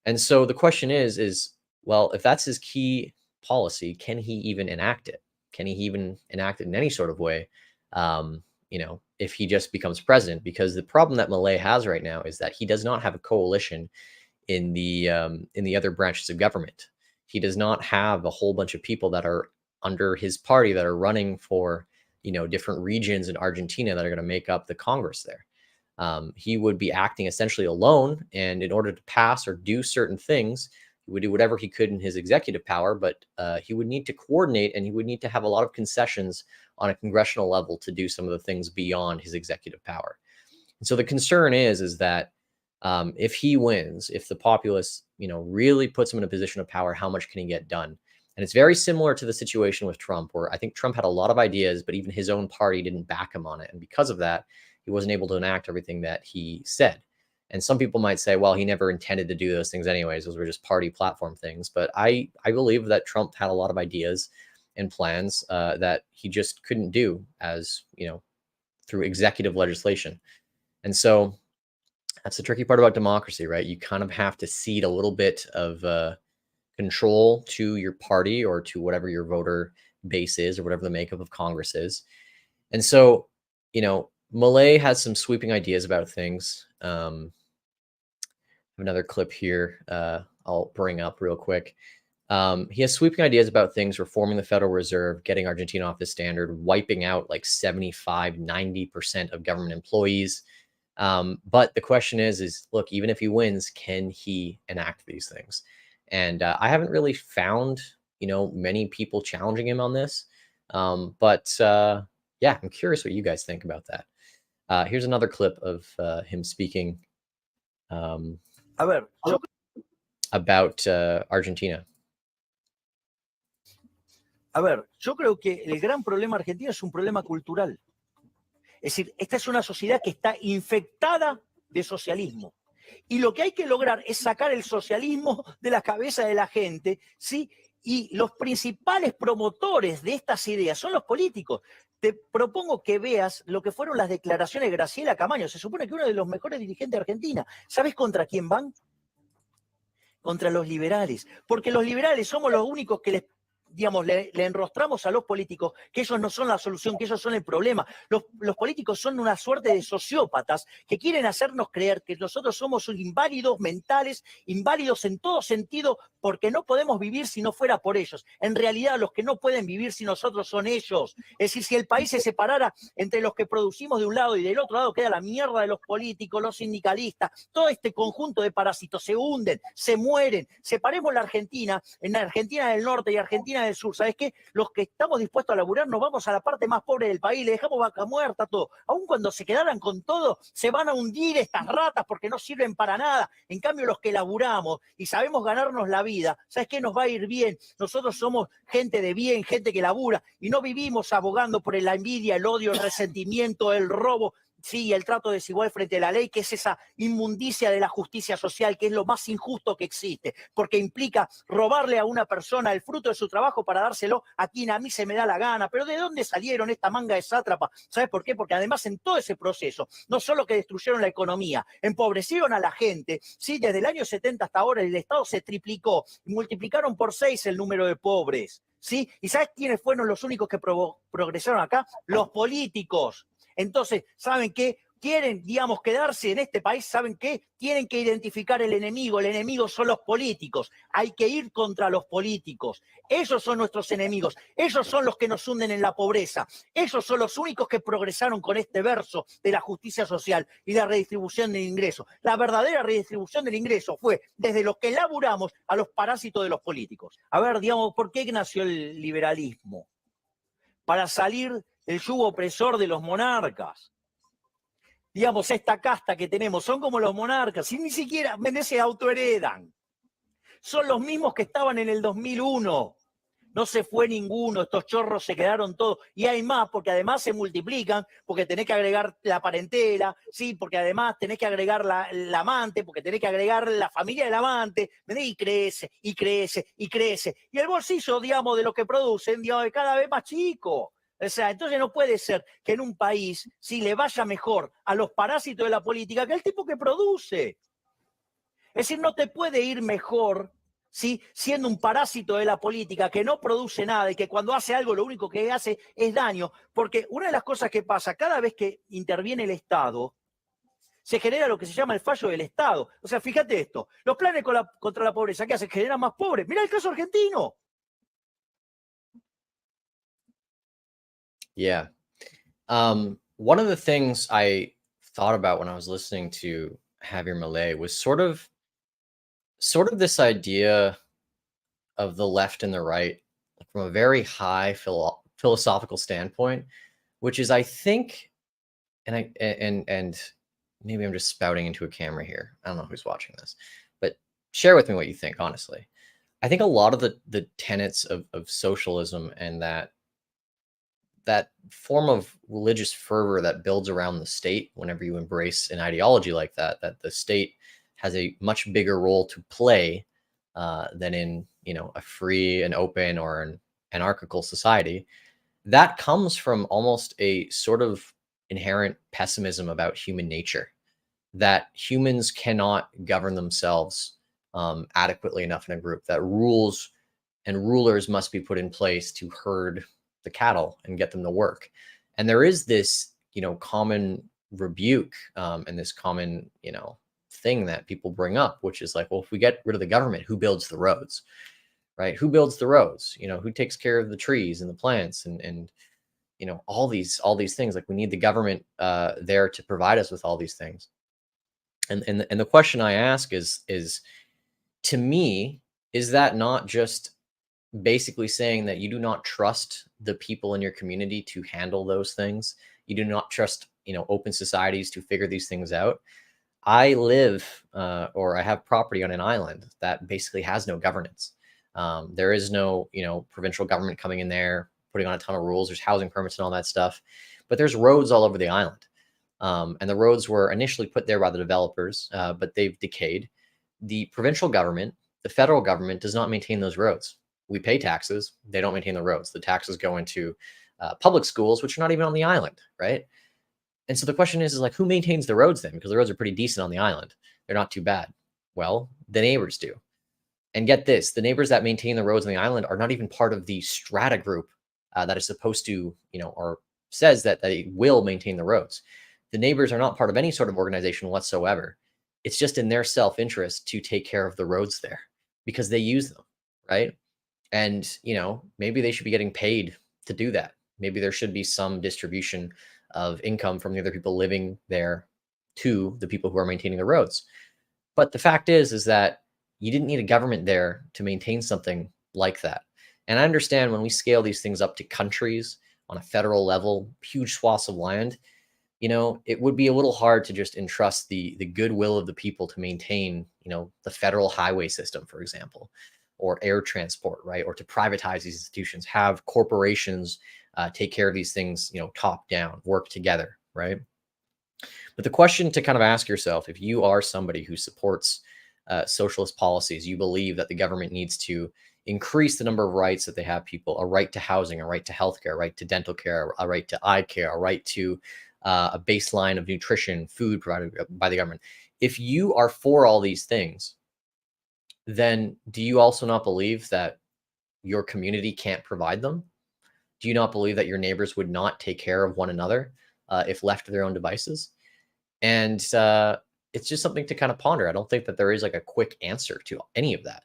And so the question is, well, if that's his key policy, can he even enact it? Can he even enact it in any sort of way, you know, if he just becomes president? Because the problem that Milei has right now is that he does not have a coalition in the other branches of government. He does not have a whole bunch of people that are under his party that are running for, you know, different regions in Argentina that are going to make up the Congress there. He would be acting essentially alone, and in order to pass or do certain things, he would do whatever he could in his executive power, but he would need to coordinate, and he would need to have a lot of concessions on a congressional level to do some of the things beyond his executive power. And so the concern is that if he wins, if the populace, you know, really puts him in a position of power, how much can he get done? And it's very similar to the situation with Trump, where I think Trump had a lot of ideas, but even his own party didn't back him on it. And because of that, he wasn't able to enact everything that he said. And some people might say, well, he never intended to do those things anyways. Those were just party platform things. But I believe that Trump had a lot of ideas and plans that he just couldn't do as, you know, through executive legislation. And so that's the tricky part about democracy, right? You kind of have to cede a little bit of control to your party or to whatever your voter base is or whatever the makeup of Congress is. And so, you know, Milei has some sweeping ideas about things. Another clip here I'll bring up real quick. He has sweeping ideas about things, reforming the Federal Reserve, getting Argentina off the standard, wiping out like 75, 90% of government employees. But the question is look, even if he wins, can he enact these things? And I haven't really found, you know, many people challenging him on this. But yeah, I'm curious what you guys think about that. Here's another clip of him speaking about Argentina. A ver, yo creo que el gran problema argentino es un problema cultural. Es decir, esta es una sociedad que está infectada de socialismo. Y lo que hay que lograr es sacar el socialismo de la cabeza de la gente, ¿sí? Y los principales promotores de estas ideas son los políticos. Te propongo que veas lo que fueron las declaraciones de Graciela Camaño. Se supone que uno de los mejores dirigentes de Argentina. ¿Sabes contra quién van? Contra los liberales. Porque los liberales somos los únicos que les, digamos, le enrostramos a los políticos que ellos no son la solución, que ellos son el problema. Los políticos son una suerte de sociópatas que quieren hacernos creer que nosotros somos inválidos mentales, inválidos en todo sentido, porque no podemos vivir si no fuera por ellos. En realidad, los que no pueden vivir sin nosotros son ellos. Es decir, si el país se separara entre los que producimos de un lado y del otro lado, queda la mierda de los políticos, los sindicalistas, todo este conjunto de parásitos se hunden, se mueren. Separemos la Argentina, en Argentina del Norte y Argentina del Sur. ¿Sabes qué? Los que estamos dispuestos a laburar nos vamos a la parte más pobre del país, le dejamos vaca muerta, todo. Aun cuando se quedaran con todo, se van a hundir estas ratas porque no sirven para nada. En cambio, los que laburamos y sabemos ganarnos la vida, ¿sabes qué? Nos va a ir bien. Nosotros somos gente de bien, gente que labura, y no vivimos abogando por la envidia, el odio, el resentimiento, el robo. sí, el trato desigual frente a la ley, que es esa inmundicia de la justicia social, que es lo más injusto que existe, porque implica robarle a una persona el fruto de su trabajo para dárselo a quien a mí se me da la gana. Pero ¿de dónde salieron esta manga de sátrapa? ¿Sabes por qué? Porque además en todo ese proceso, no solo que destruyeron la economía, empobrecieron a la gente, ¿sí? Desde el año 70 hasta ahora el Estado se triplicó y multiplicaron por 6 el número de pobres, ¿sí? ¿Y sabes quiénes fueron los únicos que progresaron acá? Los políticos. Entonces, ¿saben qué? Quieren, digamos, quedarse en este país, ¿saben qué? Tienen que identificar el enemigo son los políticos, hay que ir contra los políticos, ellos son nuestros enemigos, ellos son los que nos hunden en la pobreza, ellos son los únicos que progresaron con este verso de la justicia social y la redistribución del ingreso. La verdadera redistribución del ingreso fue desde los que laburamos a los parásitos de los políticos. A ver, digamos, ¿por qué nació el liberalismo? Para salir del yugo opresor de los monarcas. Digamos, esta casta que tenemos, son como los monarcas, y ni siquiera se autoheredan. Son los mismos que estaban en el 2001. No se fue ninguno, estos chorros se quedaron todos. Y hay más, porque además se multiplican, porque tenés que agregar la parentela, ¿sí? Porque además tenés que agregar la amante, porque tenés que agregar la familia del amante, y crece, y crece, y crece. Y el bolsillo, digamos, de lo que producen, digamos, es cada vez más chico. O sea, entonces no puede ser que en un país sí le vaya mejor a los parásitos de la política que al tipo que produce. Es decir, no te puede ir mejor, ¿sí? Siendo un parásito de la política que no produce nada y que cuando hace algo lo único que hace es daño. Porque una de las cosas que pasa cada vez que interviene el Estado, se genera lo que se llama el fallo del Estado. O sea, fíjate esto, los planes contra la pobreza, ¿qué hacen? Generan más pobres. Mirá el caso argentino. Yeah. One of the things I thought about when I was listening to Javier Milei was sort of this idea of the left and the right from a very high philosophical standpoint, which is, I think, and maybe I'm just spouting into a camera here. I don't know who's watching this, but share with me what you think, honestly. I think a lot of the tenets of socialism and that form of religious fervor that builds around the state whenever you embrace an ideology like that the state has a much bigger role to play than in a free and open or an anarchical society, that comes from almost a sort of inherent pessimism about human nature, that humans cannot govern themselves adequately enough in a group, that rules and rulers must be put in place to herd the cattle and get them to work. And there is this, common rebuke and this common, thing that people bring up, which is like, well, if we get rid of the government, who builds the roads, right? Who builds the roads? Who takes care of the trees and the plants and all these things? Like, we need the government there to provide us with all these things. And the question I ask is to me, is that not just basically saying that you do not trust the people in your community to handle those things? You do not trust, open societies to figure these things out. I live or I have property on an island that basically has no governance. There is no, provincial government coming in there, putting on a ton of rules. There's housing permits and all that stuff, but there's roads all over the island. And the roads were initially put there by the developers, but they've decayed. The provincial government, the federal government does not maintain those roads. We pay taxes. They don't maintain the roads. The taxes go into public schools, which are not even on the island, right? And so the question is like, who maintains the roads then? Because the roads are pretty decent on the island. They're not too bad. Well, the neighbors do. And get this, the neighbors that maintain the roads on the island are not even part of the strata group that is supposed to, or says that they will maintain the roads. The neighbors are not part of any sort of organization whatsoever. It's just in their self-interest to take care of the roads there because they use them, right? And, maybe they should be getting paid to do that. Maybe there should be some distribution of income from the other people living there to the people who are maintaining the roads. But the fact is that you didn't need a government there to maintain something like that. And I understand when we scale these things up to countries on a federal level, huge swaths of land, it would be a little hard to just entrust the goodwill of the people to maintain, the federal highway system, for example, or air transport, right? Or to privatize these institutions, have corporations take care of these things, top down, work together, right? But the question to kind of ask yourself, if you are somebody who supports socialist policies, you believe that the government needs to increase the number of rights that they have people, a right to housing, a right to healthcare, a right to dental care, a right to eye care, a right to a baseline of nutrition, food provided by the government. If you are for all these things, then do you also not believe that your community can't provide them? Do you not believe that your neighbors would not take care of one another if left to their own devices? And it's just something to kind of ponder. I don't think that there is like a quick answer to any of that.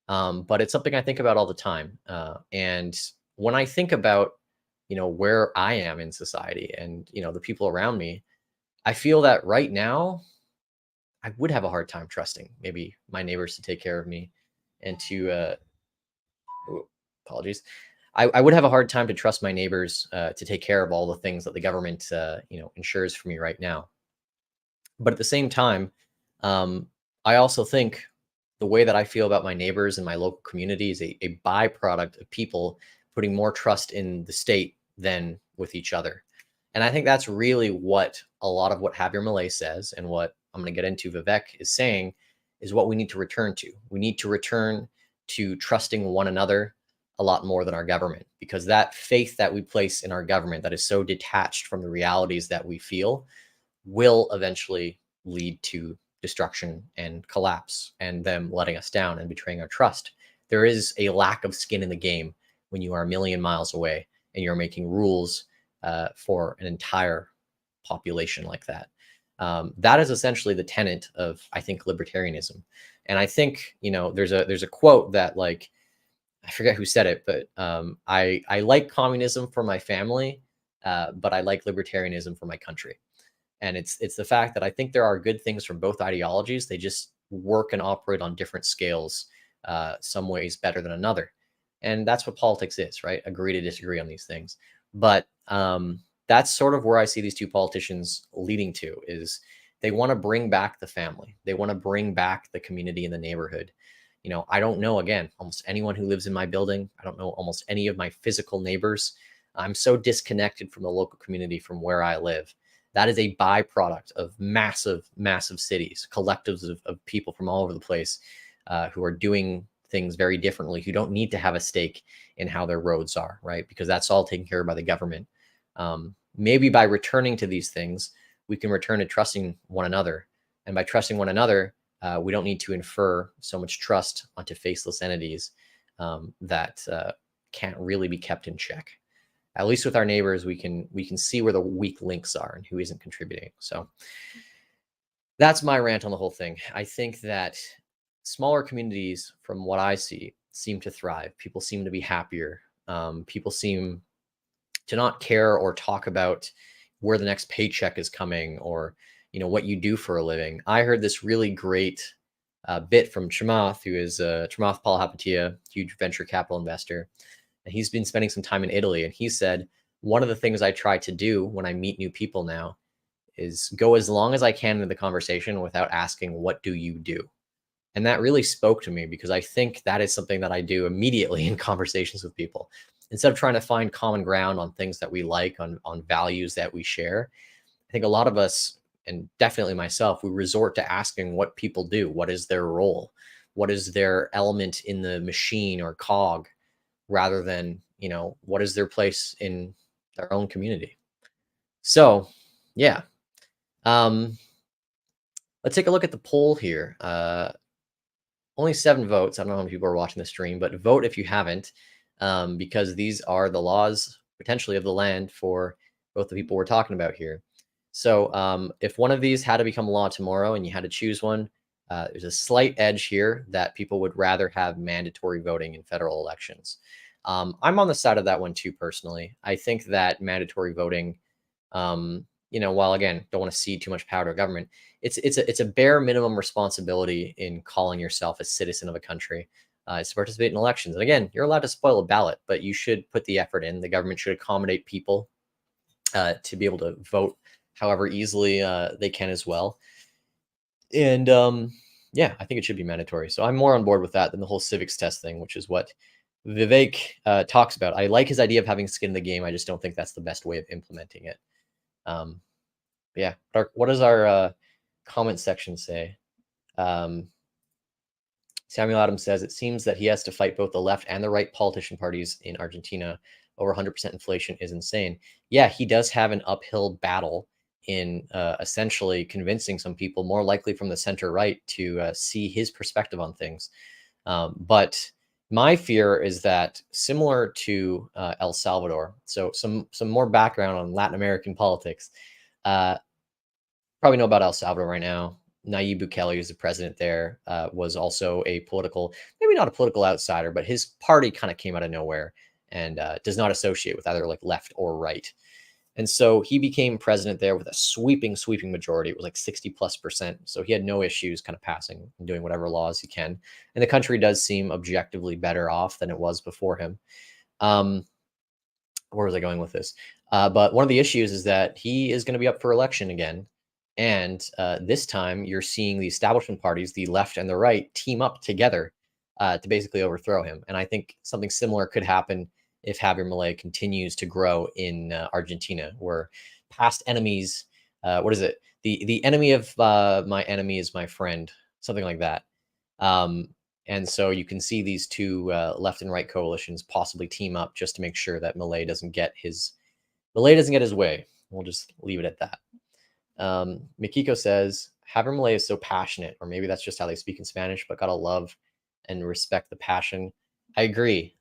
But it's something I think about all the time. And when I think about, where I am in society and, the people around me, I feel that right now I would have a hard time trusting maybe my neighbors to take care of me and to, apologies. I would have a hard time to trust my neighbors to take care of all the things that the government, ensures for me right now. But at the same time, I also think the way that I feel about my neighbors and my local community is a byproduct of people putting more trust in the state than with each other. And I think that's really what a lot of what Javier Milei says and what I'm going to get into Vivek is saying is what we need to return to. We need to return to trusting one another a lot more than our government, because that faith that we place in our government that is so detached from the realities that we feel will eventually lead to destruction and collapse and them letting us down and betraying our trust. There is a lack of skin in the game when you are a million miles away and you're making rules for an entire population like that. That is essentially the tenet of, I think, libertarianism. And I think, there's a quote that, like, I forget who said it, but I like communism for my family, but I like libertarianism for my country. And it's the fact that I think there are good things from both ideologies. They just work and operate on different scales, some ways better than another. And that's what politics is, right? Agree to disagree on these things. But that's sort of where I see these two politicians leading to, is they want to bring back the family. They want to bring back the community in the neighborhood. I don't know, again, almost anyone who lives in my building. I don't know almost any of my physical neighbors. I'm so disconnected from the local community from where I live. That is a byproduct of massive, massive cities, collectives of people from all over the place who are doing things very differently, who don't need to have a stake in how their roads are, right? Because that's all taken care of by the government. Maybe by returning to these things, we can return to trusting one another. And by trusting one another, we don't need to infer so much trust onto faceless entities that can't really be kept in check. At least with our neighbors, we can see where the weak links are and who isn't contributing. So that's my rant on the whole thing. I think that smaller communities, from what I see, seem to thrive. People seem to be happier. People seem to not care or talk about where the next paycheck is coming or what you do for a living. I heard this really great bit from Chamath, who is Chamath Palihapitiya, huge venture capital investor. And he's been spending some time in Italy. And he said, one of the things I try to do when I meet new people now is go as long as I can into the conversation without asking, what do you do? And that really spoke to me, because I think that is something that I do immediately in conversations with people. Instead of trying to find common ground on things that we like, on values that we share, I think a lot of us, and definitely myself, we resort to asking what people do. What is their role? What is their element in the machine or cog, rather than, what is their place in their own community? So, yeah. Let's take a look at the poll here. Only 7 votes. I don't know how many people are watching the stream, but vote if you haven't, because these are the laws potentially of the land for both the people we're talking about here. So if one of these had to become law tomorrow and you had to choose one, there's a slight edge here that people would rather have mandatory voting in federal elections. I'm on the side of that one too, personally. I think that mandatory voting, while again, don't want to cede too much power to government, it's a bare minimum responsibility in calling yourself a citizen of a country. Is to participate in elections. And again, you're allowed to spoil a ballot, but you should put the effort in. The government should accommodate people to be able to vote however easily they can as well. And yeah, I think it should be mandatory. So I'm more on board with that than the whole civics test thing, which is what Vivek talks about. I like his idea of having skin in the game. I just don't think that's the best way of implementing it. Yeah. What does our comment section say? Samuel Adams says it seems that he has to fight both the left and the right politician parties in Argentina. Over 100% inflation is insane. Yeah, he does have an uphill battle in essentially convincing some people, more likely from the center right, to see his perspective on things. But my fear is that, similar to El Salvador, so some more background on Latin American politics. Probably know about El Salvador right now. Nayib Bukele, who's the president there, was also a political, maybe not a political outsider, but his party kind of came out of nowhere and does not associate with either like left or right. And so he became president there with a sweeping majority. It was like 60+%. So he had no issues kind of passing and doing whatever laws he can. And the country does seem objectively better off than it was before him. Where was I going with this? But one of the issues is that he is going to be up for election again. And this time you're seeing the establishment parties, the left and the right, team up together to basically overthrow him. And I think something similar could happen if Javier Milei continues to grow in Argentina, where past enemies, what is it? The enemy of my enemy is my friend, something like that. And so you can see these two left and right coalitions possibly team up just to make sure that Milei doesn't get his way. We'll just leave it at that. Mikiko says, Javier Milei is so passionate, or maybe that's just how they speak in Spanish, but gotta love and respect the passion. I agree.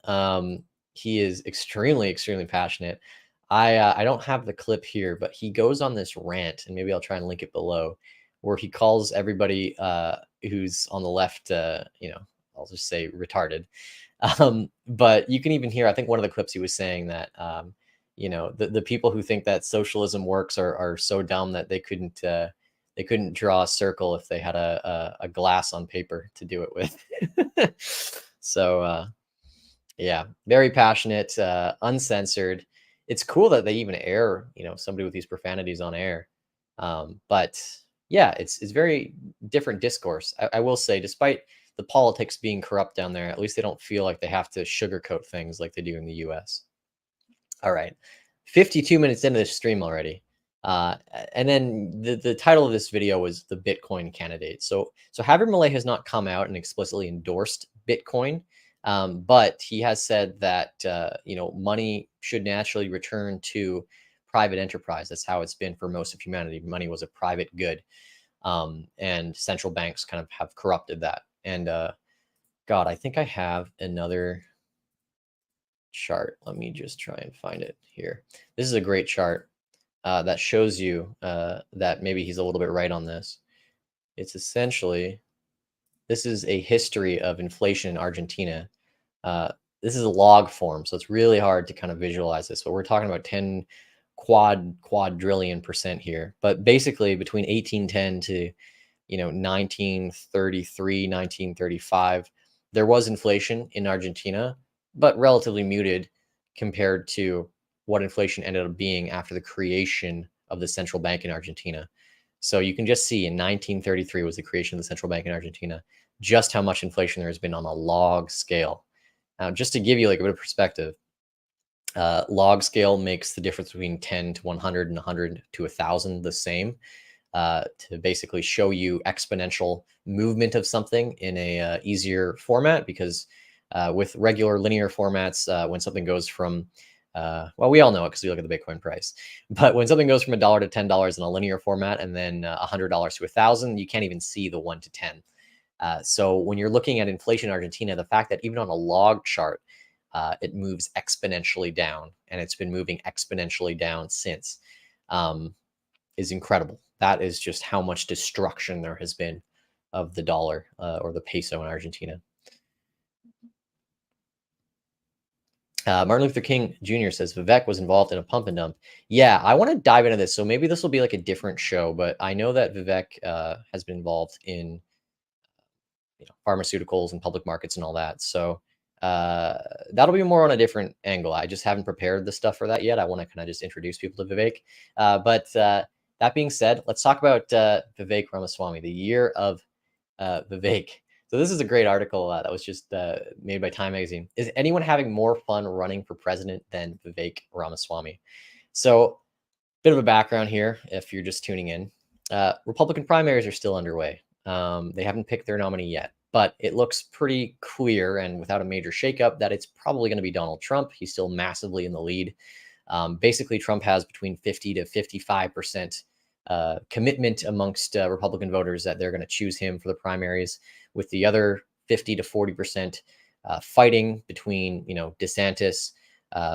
He is extremely passionate. I don't have the clip here, but he goes on this rant, and maybe I'll try and link it below, where he calls everybody who's on the left, I'll just say retarded. But you can even hear, I think one of the clips he was saying that, the people who think that socialism works are so dumb that they couldn't draw a circle if they had a glass on paper to do it with. So yeah, very passionate, uncensored. It's cool that they even air, somebody with these profanities on air. But yeah, it's very different discourse. I will say, despite the politics being corrupt down there, at least they don't feel like they have to sugarcoat things like they do in the US. All right, 52 minutes into this stream already. And then the title of this video was the Bitcoin candidate. So Javier Milei has not come out and explicitly endorsed Bitcoin, but he has said that money should naturally return to private enterprise. That's how it's been for most of humanity. Money was a private good, and central banks kind of have corrupted that. And God, I think I have another chart. Let me just try and find it here. This is a great chart that shows you that maybe he's a little bit right on this. It's essentially, this is a history of inflation in Argentina. This is a log form, so it's really hard to kind of visualize this, but we're talking about 10 quadrillion percent here. But basically between 1810 to 1933, 1935, there was inflation in Argentina, but relatively muted compared to what inflation ended up being after the creation of the central bank in Argentina. So you can just see in 1933 was the creation of the central bank in Argentina, just how much inflation there has been on a log scale. Now, just to give you like a bit of perspective, log scale makes the difference between 10 to 100 and 100 to 1,000 the same, to basically show you exponential movement of something in a easier format, because with regular linear formats, when something goes from, well, we all know it because we look at the Bitcoin price, but when something goes from $1 to $10 in a linear format and then $100 to 1,000, you can't even see the 1 to 10. So when you're looking at inflation in Argentina, the fact that even on a log chart, it moves exponentially down, and it's been moving exponentially down since, is incredible. That is just how much destruction there has been of the dollar or the peso in Argentina. Martin Luther King Jr. says Vivek was involved in a pump and dump. Yeah, I want to dive into this. So maybe this will be like a different show, but I know that Vivek has been involved in pharmaceuticals and public markets and all that. So that'll be more on a different angle. I just haven't prepared the stuff for that yet. I want to kind of just introduce people to Vivek. But that being said, let's talk about Vivek Ramaswamy, the year of Vivek. So this is a great article that was just made by Time Magazine. Is anyone having more fun running for president than Vivek Ramaswamy? So Bit of a background here, if you're just tuning in. Republican primaries are still underway. They haven't picked their nominee yet, but it looks pretty clear and without a major shakeup that it's probably going to be Donald Trump. He's still massively in the lead. Basically, Trump has between 50 to 55% commitment amongst Republican voters that they're going to choose him for the primaries, with the other 50 to 40% fighting between, DeSantis,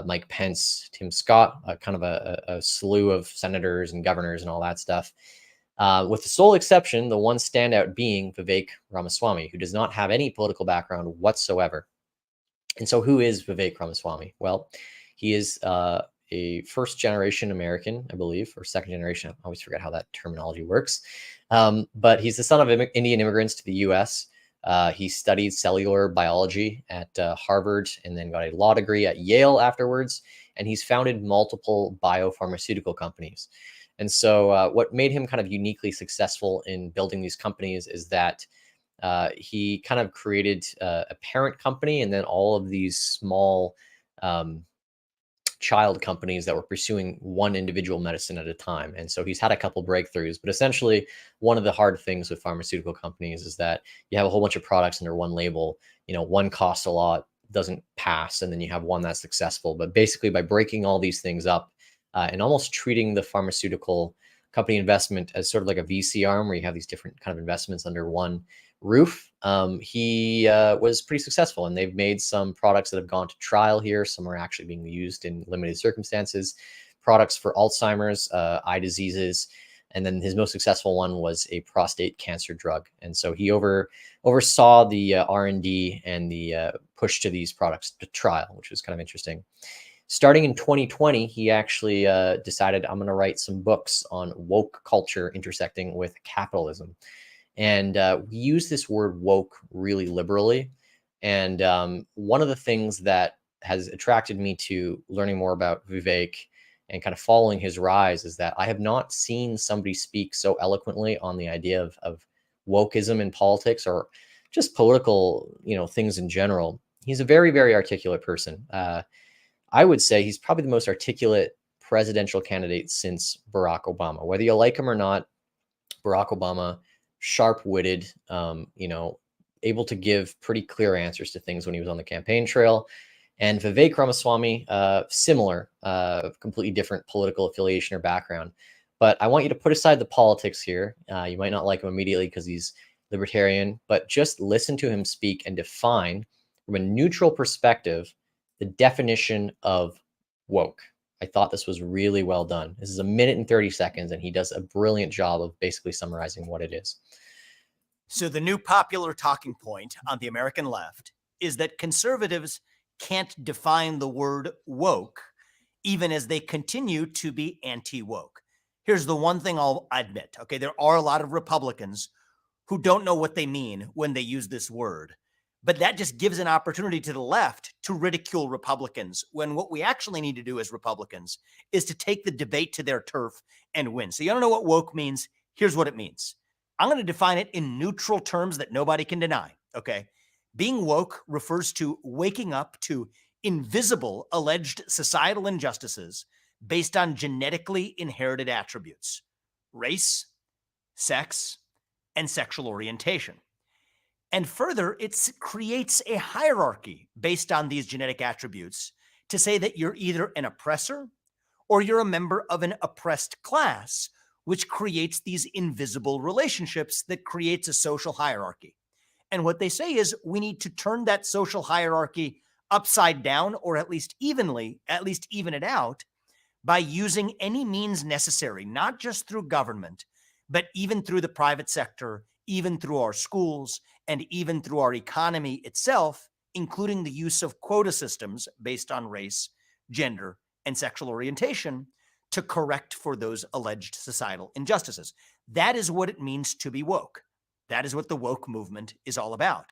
Mike Pence, Tim Scott, kind of a slew of senators and governors and all that stuff. With the sole exception, the one standout being Vivek Ramaswamy, who does not have any political background whatsoever. And so who is Vivek Ramaswamy? Well, he is a first-generation American, I believe, or second generation. I always forget how that terminology works. But he's the son of Indian immigrants to the U.S. He studied cellular biology at Harvard and then got a law degree at Yale afterwards. And he's founded multiple biopharmaceutical companies. And so what made him kind of uniquely successful in building these companies is that he kind of created a parent company and then all of these small child companies that were pursuing one individual medicine at a time. And so he's had a couple breakthroughs, but essentially one of the hard things with pharmaceutical companies is that you have a whole bunch of products under one label. One costs a lot, doesn't pass, and then you have one that's successful. But basically by breaking all these things up and almost treating the pharmaceutical company investment as sort of like a VC arm where you have these different kind of investments under one roof, he was pretty successful, and they've made some products that have gone to trial here. Some are actually being used in limited circumstances, products for Alzheimer's, eye diseases, and then his most successful one was a prostate cancer drug. And so he oversaw the R&D and the push to these products to trial, which was kind of interesting. Starting in 2020, he actually decided, I'm going to write some books on woke culture intersecting with capitalism. And we use this word woke really liberally. And one of the things that has attracted me to learning more about Vivek and kind of following his rise is that I have not seen somebody speak so eloquently on the idea of wokeism in politics or just political, things in general. He's a very, very articulate person. I would say he's probably the most articulate presidential candidate since Barack Obama. Whether you like him or not, Barack Obama, sharp-witted, able to give pretty clear answers to things when he was on the campaign trail. And Vivek Ramaswamy, similar, completely different political affiliation or background. But I want you to put aside the politics here. You might not like him immediately because he's libertarian, but just listen to him speak and define from a neutral perspective the definition of woke. I thought this was really well done. This is 1 minute and 30 seconds, and he does a brilliant job of basically summarizing what it is. So the new popular talking point on the American left is that conservatives can't define the word woke, even as they continue to be anti-woke. Here's the one thing I'll admit, okay? There are a lot of Republicans who don't know what they mean when they use this word. But that just gives an opportunity to the left to ridicule Republicans, when what we actually need to do as Republicans is to take the debate to their turf and win. So you don't know what woke means? Here's what it means. I'm going to define it in neutral terms that nobody can deny, okay? Being woke refers to waking up to invisible alleged societal injustices based on genetically inherited attributes: race, sex, and sexual orientation. And further, it creates a hierarchy based on these genetic attributes to say that you're either an oppressor or you're a member of an oppressed class, which creates these invisible relationships that creates a social hierarchy. And what they say is we need to turn that social hierarchy upside down, or at least even it out, by using any means necessary, not just through government, but even through the private sector, even through our schools, and even through our economy itself, including the use of quota systems based on race, gender, and sexual orientation to correct for those alleged societal injustices. That is what it means to be woke. That is what the woke movement is all about.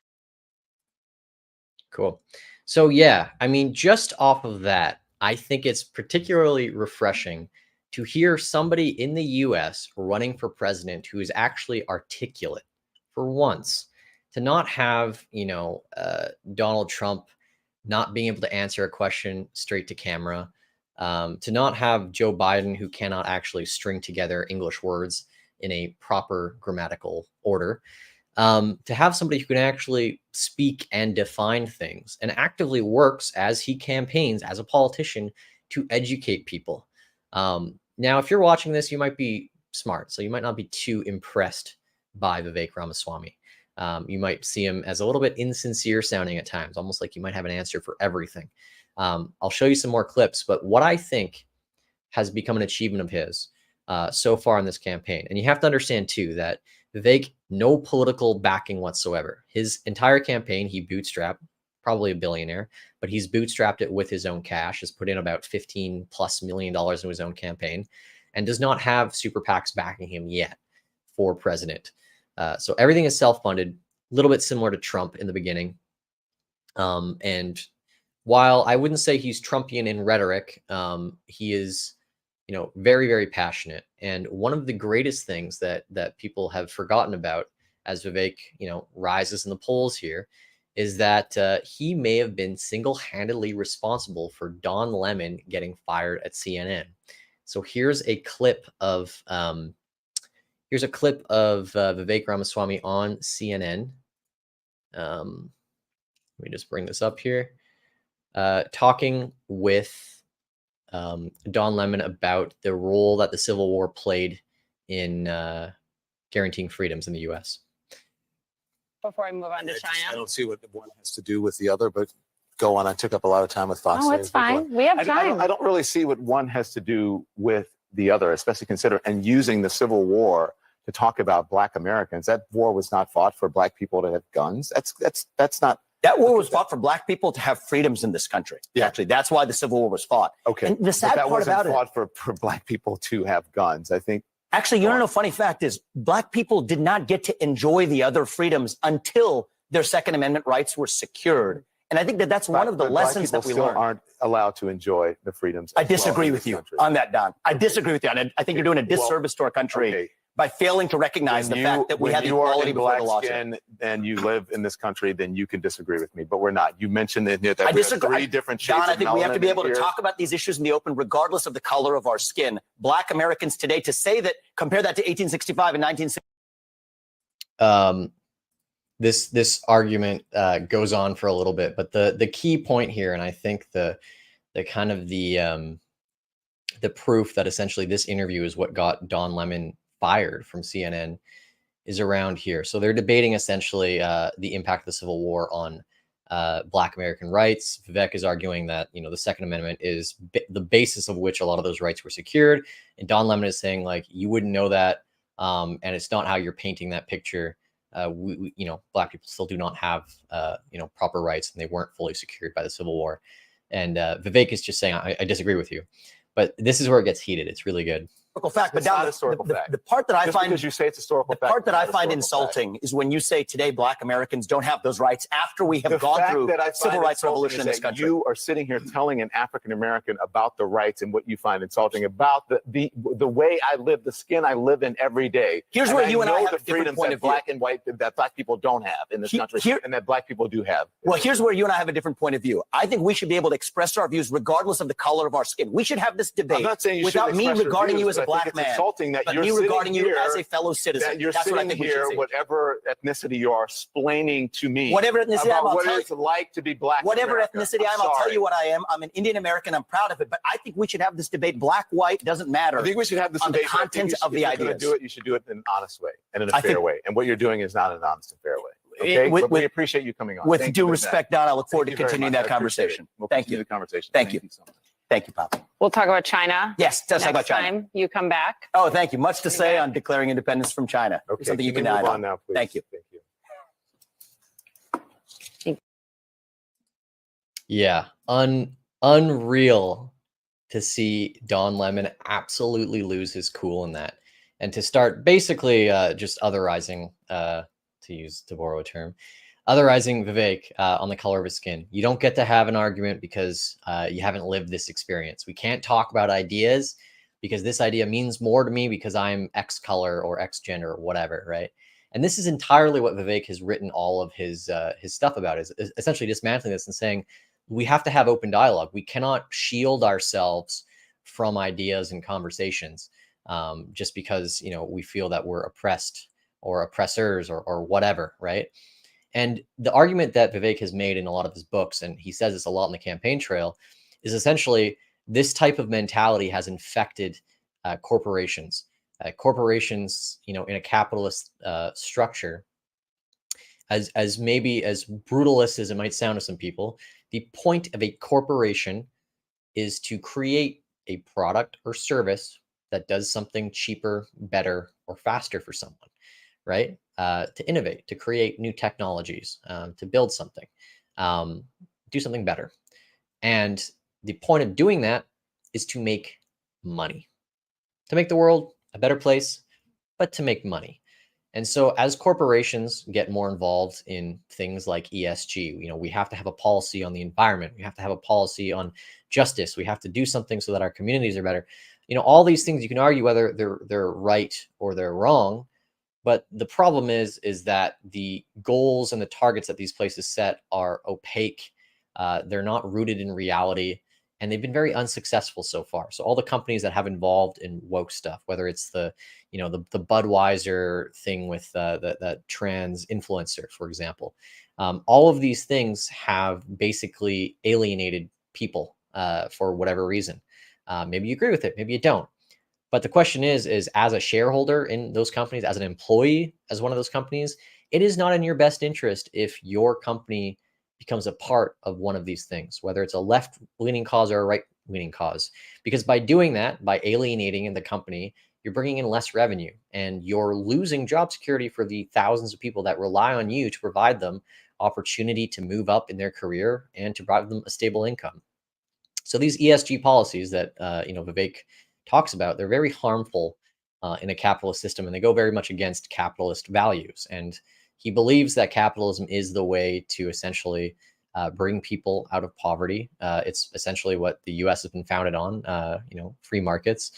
Cool. So yeah, I mean, just off of that, I think it's particularly refreshing to hear somebody in the US running for president who is actually articulate for once, to not have, Donald Trump not being able to answer a question straight to camera, To not have Joe Biden, who cannot actually string together English words in a proper grammatical order, to have somebody who can actually speak and define things and actively works as he campaigns as a politician to educate people. Now, if you're watching this, you might be smart, so you might not be too impressed by Vivek Ramaswamy. You might see him as a little bit insincere sounding at times, almost like you might have an answer for everything. I'll show you some more clips, but what I think has become an achievement of his so far in this campaign, and you have to understand too that Vivek, no political backing whatsoever. His entire campaign, he bootstrapped, probably a billionaire, but he's bootstrapped it with his own cash, has put in about $15+ million into his own campaign, and does not have super PACs backing him yet for president. So everything is self-funded, a little bit similar to Trump in the beginning. And while I wouldn't say he's Trumpian in rhetoric, he is, very, very passionate. And one of the greatest things that people have forgotten about as Vivek, rises in the polls here is that he may have been single-handedly responsible for Don Lemon getting fired at CNN. So here's a clip of Vivek Ramaswamy on CNN. Let me just bring this up here. Talking with Don Lemon about the role that the Civil War played in guaranteeing freedoms in the U.S. Before I move on to China. I don't see what one has to do with the other, but go on. I took up a lot of time with Fox. Oh, it's fine. We have time. I don't really see what one has to do with the other, especially consider and using the Civil War to talk about Black Americans. That war was not fought for Black people to have guns. That's not. That war was fought for Black people to have freedoms in this country. Yeah. Actually, that's why the Civil War was fought. Okay. And the sad part about it, fought for Black people to have guns. I think. Actually, you know, funny fact is Black people did not get to enjoy the other freedoms until their Second Amendment rights were secured. And I think that's one of the lessons that we learned. Aren't allowed to enjoy the freedoms. I disagree with you on that, Don. I disagree with you. And I think you're doing a disservice to our country by failing to recognize the fact that we have equality before the law. And you live in this country, then you can disagree with me. But we're not. You mentioned that we have three different shades. John, I think we have to be able to talk about these issues in the open, regardless of the color of our skin. Black Americans today, to say that, compare that to 1865 and 1960. This argument goes on for a little bit, but the key point here, and I think the kind of the proof that essentially this interview is what got Don Lemon fired from CNN is around here. So they're debating essentially the impact of the Civil War on Black American rights. Vivek is arguing that, the Second Amendment is the basis of which a lot of those rights were secured. And Don Lemon is saying, like, you wouldn't know that. And it's not how you're painting that picture. We Black people still do not have, proper rights, and they weren't fully secured by the Civil War. And Vivek is just saying, I disagree with you. But this is where it gets heated. It's really good. Fact, but Don, the part that I find, because you say it's historical fact, part that I find insulting is when you say today Black Americans don't have those rights after we have gone through civil rights revolution in this country. You are sitting here telling an African American about the rights and what you find insulting about the way I live, the skin I live in every day. Here's where you and I have the freedoms that Black and white that Black people don't have in this country, and that Black people do have. Well, here's where you and I have a different point of view. I think we should be able to express our views regardless of the color of our skin. We should have this debate without me regarding you as a Black man. That but me regarding you as a fellow citizen. That you're That's sitting what I think here, whatever ethnicity you are, explaining to me whatever ethnicity about I'm, what it's like to be Black. Whatever America. ethnicity I'm, I'll tell you what I am. I'm an Indian American. I'm proud of it. But I think we should have this debate. Black, white, doesn't matter. I think we should have this debate. The content of the ideas. Do it. You should do it in an honest way and in a fair way. And what you're doing is not an honest and fair way. Okay, but we appreciate you coming on. With due respect, Don, I look forward to continuing that conversation. Thank you. The conversation. Thank you so much. Thank you, Pop. We'll talk about China. Yes, let's talk about China. Next time you come back. Oh, thank you. Much to say on declaring independence from China. Okay, something you can move add on now, please. Thank you. Thank you. Yeah, unreal to see Don Lemon absolutely lose his cool in that, and to start basically just otherizing, to borrow a term, otherizing Vivek on the color of his skin. You don't get to have an argument because you haven't lived this experience. We can't talk about ideas because this idea means more to me because I'm X color or X gender or whatever, right? And this is entirely what Vivek has written all of his stuff about, is essentially dismantling this and saying we have to have open dialogue. We cannot shield ourselves from ideas and conversations, just because, we feel that we're oppressed or oppressors or whatever, right? And the argument that Vivek has made in a lot of his books, and he says this a lot in the campaign trail, is essentially this type of mentality has infected corporations. Corporations, in a capitalist structure, as maybe as brutalist as it might sound to some people, the point of a corporation is to create a product or service that does something cheaper, better, or faster for someone, right? To innovate, to create new technologies, to build something, do something better. And the point of doing that is to make money, to make the world a better place, but to make money. And so as corporations get more involved in things like ESG, we have to have a policy on the environment. We have to have a policy on justice. We have to do something so that our communities are better. All these things, you can argue whether they're right or they're wrong. But the problem is that the goals and the targets that these places set are opaque. They're not rooted in reality, and they've been very unsuccessful so far. So all the companies that have involved in woke stuff, whether it's the Budweiser thing with the trans influencer, for example, all of these things have basically alienated people for whatever reason. Maybe you agree with it, maybe you don't. But the question is as a shareholder in those companies, as an employee, as one of those companies, it is not in your best interest if your company becomes a part of one of these things, whether it's a left-leaning cause or a right-leaning cause. Because by doing that, by alienating the company, you're bringing in less revenue and you're losing job security for the thousands of people that rely on you to provide them opportunity to move up in their career and to provide them a stable income. So these ESG policies that Vivek talks about, they're very harmful in a capitalist system, and they go very much against capitalist values. And he believes that capitalism is the way to essentially bring people out of poverty. It's essentially what the U.S. has been founded on, free markets.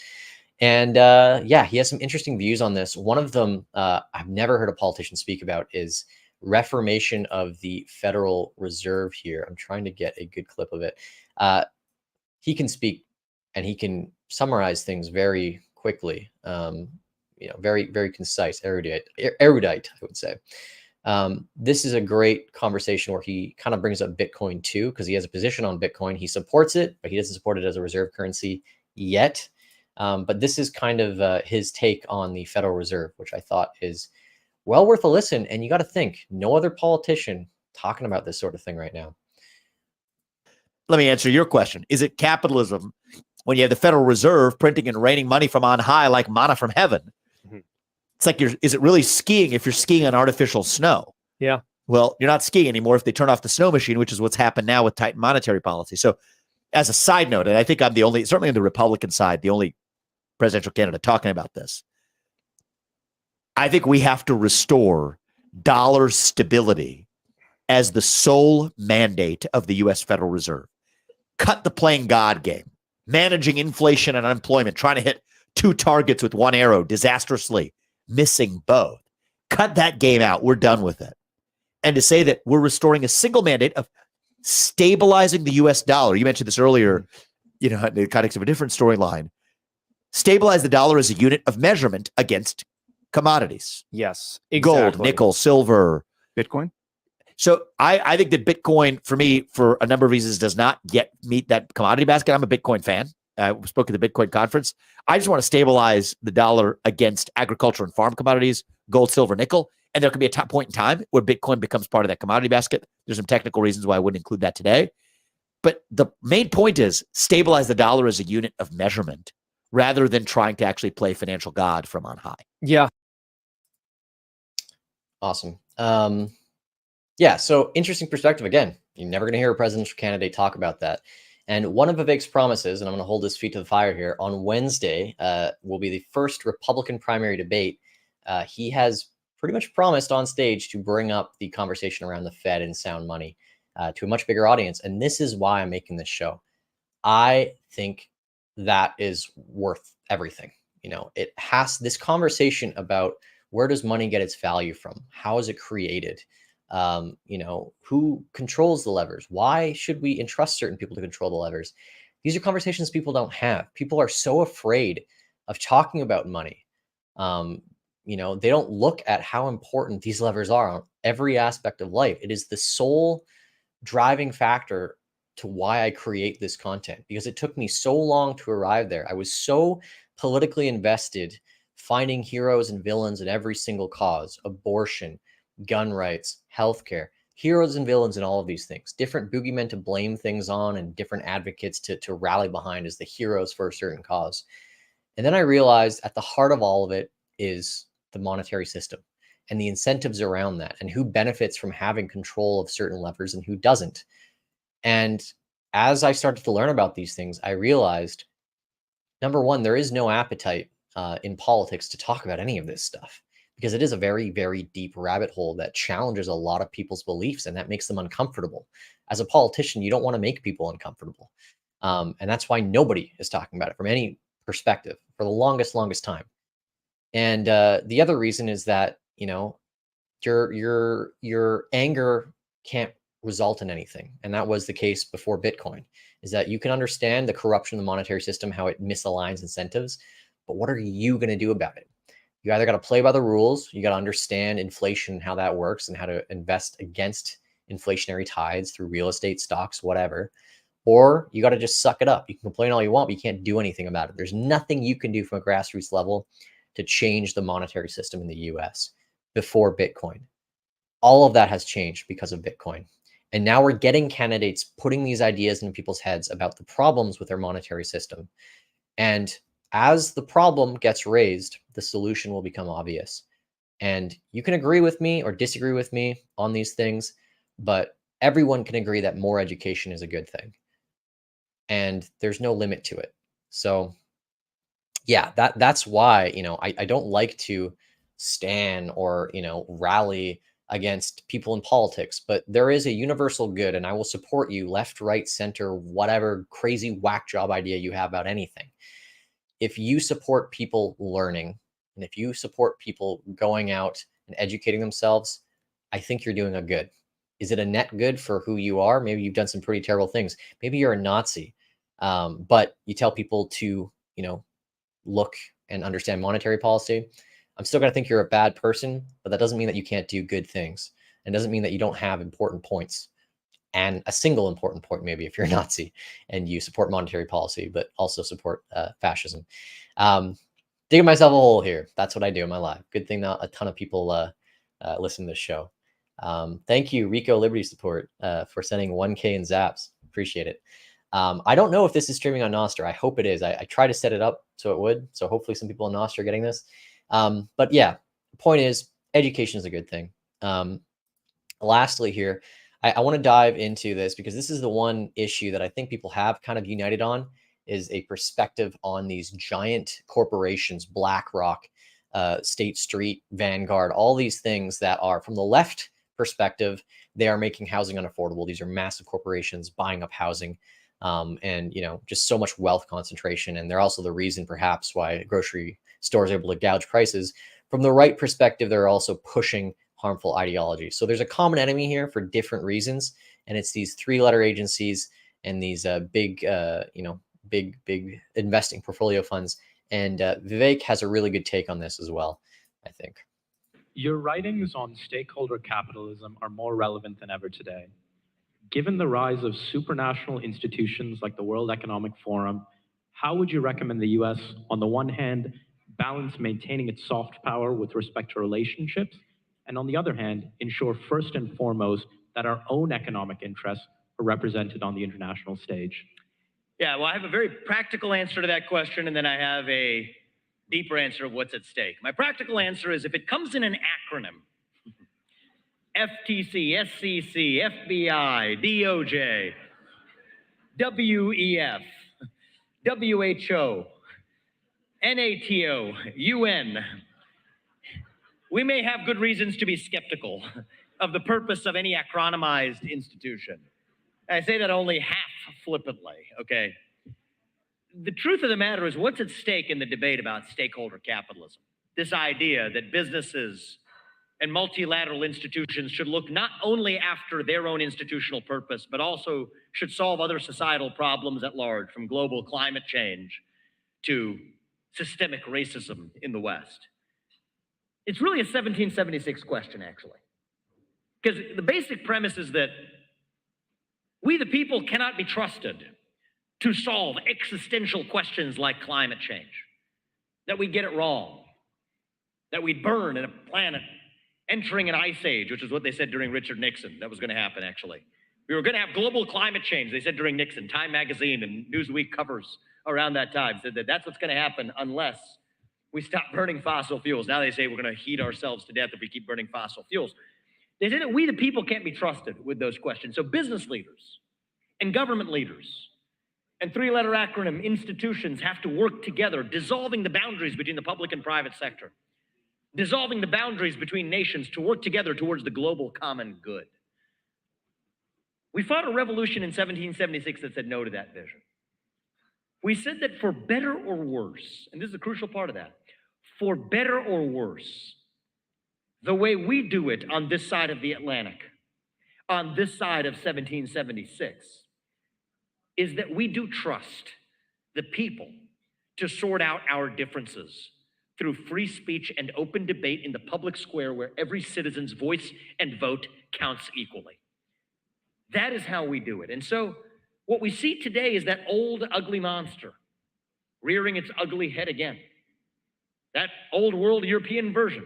And he has some interesting views on this. One of them I've never heard a politician speak about is reformation of the Federal Reserve here. I'm trying to get a good clip of it. He can speak and he can summarize things very quickly, very, very concise, erudite, I would say. This is a great conversation where he kind of brings up Bitcoin too, because he has a position on Bitcoin. He supports it, but he doesn't support it as a reserve currency yet. But this is kind of his take on the Federal Reserve, which I thought is well worth a listen. And you got to think, no other politician talking about this sort of thing right now. Let me answer your question. Is it capitalism when you have the Federal Reserve printing and raining money from on high like manna from heaven? Mm-hmm. It's like, is it really skiing if you're skiing on artificial snow? Yeah. Well, you're not skiing anymore if they turn off the snow machine, which is what's happened now with tight monetary policy. So as a side note, and I think I'm the only, certainly on the Republican side, the only presidential candidate talking about this, I think we have to restore dollar stability as the sole mandate of the U.S. Federal Reserve. Cut the playing God game, managing inflation and unemployment, trying to hit two targets with one arrow, disastrously missing both. Cut that game out. We're done with it. And to say that we're restoring a single mandate of stabilizing the U.S. dollar. You mentioned this earlier, in the context of a different storyline. Stabilize the dollar as a unit of measurement against commodities. Yes. Exactly. Gold, nickel, silver. Bitcoin? So I think that Bitcoin, for me, for a number of reasons, does not yet meet that commodity basket. I'm a Bitcoin fan. I spoke at the Bitcoin conference. I just want to stabilize the dollar against agriculture and farm commodities, gold, silver, nickel. And there can be a point in time where Bitcoin becomes part of that commodity basket. There's some technical reasons why I wouldn't include that today. But the main point is stabilize the dollar as a unit of measurement rather than trying to actually play financial God from on high. Yeah. Awesome. So interesting perspective. Again, you're never going to hear a presidential candidate talk about that. And one of Vivek's promises, and I'm going to hold his feet to the fire here, on Wednesday will be the first Republican primary debate. He has pretty much promised on stage to bring up the conversation around the Fed and sound money to a much bigger audience. And this is why I'm making this show. I think that is worth everything. It has this conversation about where does money get its value from? How is it created? Who controls the levers? Why should we entrust certain people to control the levers? These are conversations people don't have. People are so afraid of talking about money. You know, they don't look at how important these levers are on every aspect of life. It is the sole driving factor to why I create this content, because it took me so long to arrive there. I was so politically invested, finding heroes and villains in every single cause: abortion, gun rights, healthcare, heroes and villains in all of these things, different boogeymen to blame things on and different advocates to rally behind as the heroes for a certain cause. And then I realized at the heart of all of it is the monetary system and the incentives around that, and who benefits from having control of certain levers and who doesn't. And as I started to learn about these things, I realized, number one, there is no appetite in politics to talk about any of this stuff, because it is a very, very deep rabbit hole that challenges a lot of people's beliefs and that makes them uncomfortable. As a politician, you don't want to make people uncomfortable. And that's why nobody is talking about it from any perspective for the longest time. And the other reason is that, you know, your anger can't result in anything. And that was the case before Bitcoin, is that you can understand the corruption of the monetary system, how it misaligns incentives, but what are you going to do about it? You either got to play by the rules, you got to understand inflation, how that works, and how to invest against inflationary tides through real estate, stocks, whatever, or you got to just suck it up. You can complain all you want, but you can't do anything about it. There's nothing you can do from a grassroots level to change the monetary system in the US before Bitcoin. All of that has changed because of Bitcoin. And now we're getting candidates putting these ideas into people's heads about the problems with their monetary system. And as the problem gets raised, the solution will become obvious. And you can agree with me or disagree with me on these things, but everyone can agree that more education is a good thing. And there's no limit to it. So yeah, that's why, you know, I don't like to stand or, you know, rally against people in politics, but there is a universal good, and I will support you left, right, center, whatever crazy whack job idea you have about anything. If you support people learning, and if you support people going out and educating themselves, I think you're doing a good. Is it a net good for who you are? Maybe you've done some pretty terrible things. Maybe you're a Nazi, but you tell people to, you know, look and understand monetary policy. I'm still going to think you're a bad person, but that doesn't mean that you can't do good things. And doesn't mean that you don't have important points. And a single important point, maybe, if you're a Nazi and you support monetary policy, but also support fascism. Digging myself a hole here. That's what I do in my life. Good thing that a ton of people listen to this show. Thank you, Rico Liberty Support, for sending 1K in zaps. Appreciate it. I don't know if this is streaming on Nostr. I hope it is. I try to set it up so it would. So hopefully some people on Nostr are getting this. But yeah, the point is education is a good thing. Lastly here, I want to dive into this because this is the one issue that I think people have kind of united on, is a perspective on these giant corporations, BlackRock, State Street, Vanguard, all these things that are, from the left perspective, they are making housing unaffordable. These are massive corporations buying up housing. And, you know, just so much wealth concentration. And they're also the reason perhaps why grocery stores are able to gouge prices. From the right perspective, they're also pushing harmful ideology. So there's a common enemy here for different reasons. And it's these three-letter agencies and these big investing portfolio funds. And Vivek has a really good take on this as well, I think. Your writings on stakeholder capitalism are more relevant than ever today. Given the rise of supranational institutions like the World Economic Forum, how would you recommend the US, on the one hand, balance maintaining its soft power with respect to relationships, and on the other hand, ensure first and foremost that our own economic interests are represented on the international stage? Yeah, well, I have a very practical answer to that question, and then I have a deeper answer of what's at stake. My practical answer is, if it comes in an acronym, FTC, SCC, FBI, DOJ, WEF, WHO, NATO, UN, we may have good reasons to be skeptical of the purpose of any acronymized institution. I say that only half flippantly, okay? The truth of the matter is, what's at stake in the debate about stakeholder capitalism? This idea that businesses And multilateral institutions should look not only after their own institutional purpose, but also should solve other societal problems at large, from global climate change to systemic racism in the West. It's really a 1776 question, actually. Because the basic premise is that we, the people, cannot be trusted to solve existential questions like climate change, that we get it wrong, that we burn in a planet entering an ice age, which is what they said during Richard Nixon. That was going to happen, actually. We were going to have global climate change, they said during Nixon. Time magazine and Newsweek covers around that time said that that's what's going to happen unless we stop burning fossil fuels. Now they say we're going to heat ourselves to death if we keep burning fossil fuels. They say that we, the people, can't be trusted with those questions. So business leaders and government leaders and three-letter acronym institutions have to work together, dissolving the boundaries between the public and private sector, dissolving the boundaries between nations to work together towards the global common good. We fought a revolution in 1776 that said no to that vision. We said that for better or worse, and this is a crucial part of that, for better or worse, the way we do it on this side of the Atlantic, on this side of 1776, is that we do trust the people to sort out our differences through free speech and open debate in the public square where every citizen's voice and vote counts equally. That is how we do it. And so what we see today is that old ugly monster rearing its ugly head again. That old world European version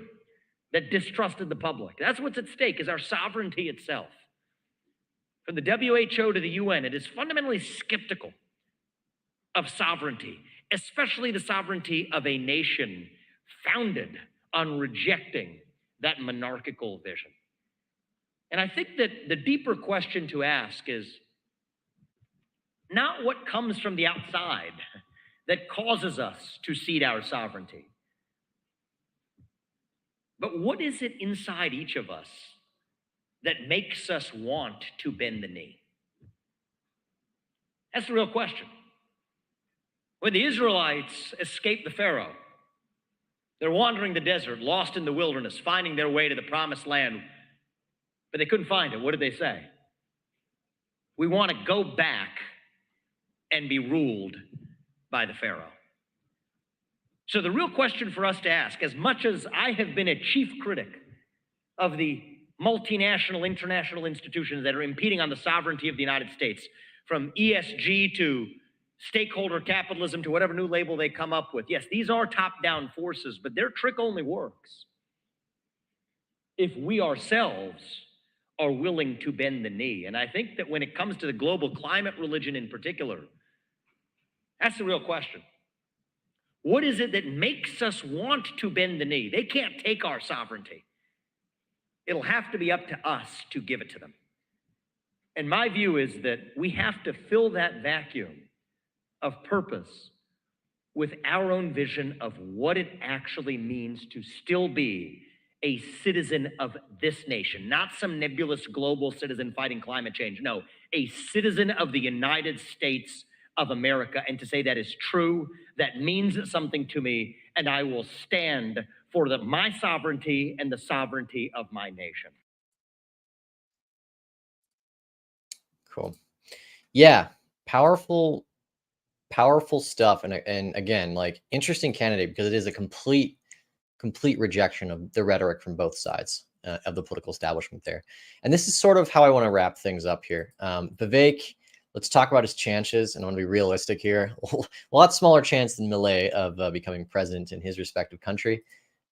that distrusted the public. That's what's at stake, is our sovereignty itself. From the WHO to the UN, it is fundamentally skeptical of sovereignty, especially the sovereignty of a nation founded on rejecting that monarchical vision. And I think that the deeper question to ask is not what comes from the outside that causes us to cede our sovereignty, but what is it inside each of us that makes us want to bend the knee? That's the real question. When the Israelites escaped the Pharaoh, they're wandering the desert, lost in the wilderness, finding their way to the promised land, but they couldn't find it. What did they say? We want to go back and be ruled by the Pharaoh. So the real question for us to ask, as much as I have been a chief critic of the multinational, international institutions that are impeding on the sovereignty of the United States, from ESG to stakeholder capitalism to whatever new label they come up with. Yes, these are top-down forces, but their trick only works if we ourselves are willing to bend the knee. And I think that when it comes to the global climate religion in particular, that's the real question. What is it that makes us want to bend the knee? They can't take our sovereignty. It'll have to be up to us to give it to them. And my view is that we have to fill that vacuum of purpose with our own vision of what it actually means to still be a citizen of this nation, not some nebulous global citizen fighting climate change. No, a citizen of the United States of America. And to say that is true, that means something to me, and I will stand for my sovereignty and the sovereignty of my nation. Cool. Yeah, powerful stuff. And again, like, interesting candidate, because it is a complete rejection of the rhetoric from both sides of the political establishment there. And this is sort of how I want to wrap things up here. Vivek, let's talk about his chances, and I want to be realistic here. A lot smaller chance than Milei of becoming president in his respective country.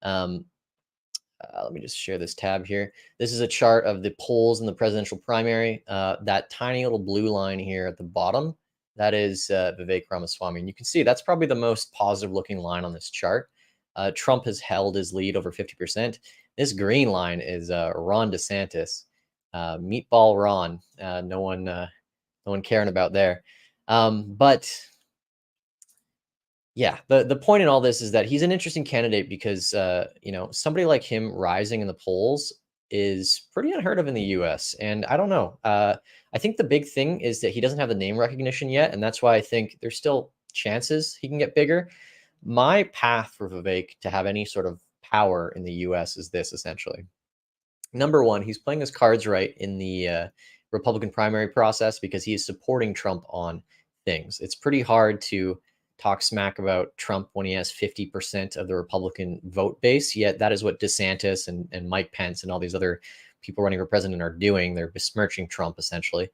Let me just share this tab here. This is a chart of the polls in the presidential primary. That tiny little blue line here at the bottom, that is Vivek Ramaswamy. And you can see that's probably the most positive looking line on this chart. Trump has held his lead over 50%. This green line is Ron DeSantis, Meatball Ron. No one caring about there. But yeah, the point in all this is that he's an interesting candidate because, somebody like him rising in the polls is pretty unheard of in the US. And I don't know. I think the big thing is that he doesn't have the name recognition yet. And that's why I think there's still chances he can get bigger. My path for Vivek to have any sort of power in the US is this, essentially. Number one, he's playing his cards right in the Republican primary process because he is supporting Trump on things. It's pretty hard to talk smack about Trump when he has 50% of the Republican vote base, yet that is what DeSantis and Mike Pence and all these other people running for president are doing. They're besmirching Trump, essentially.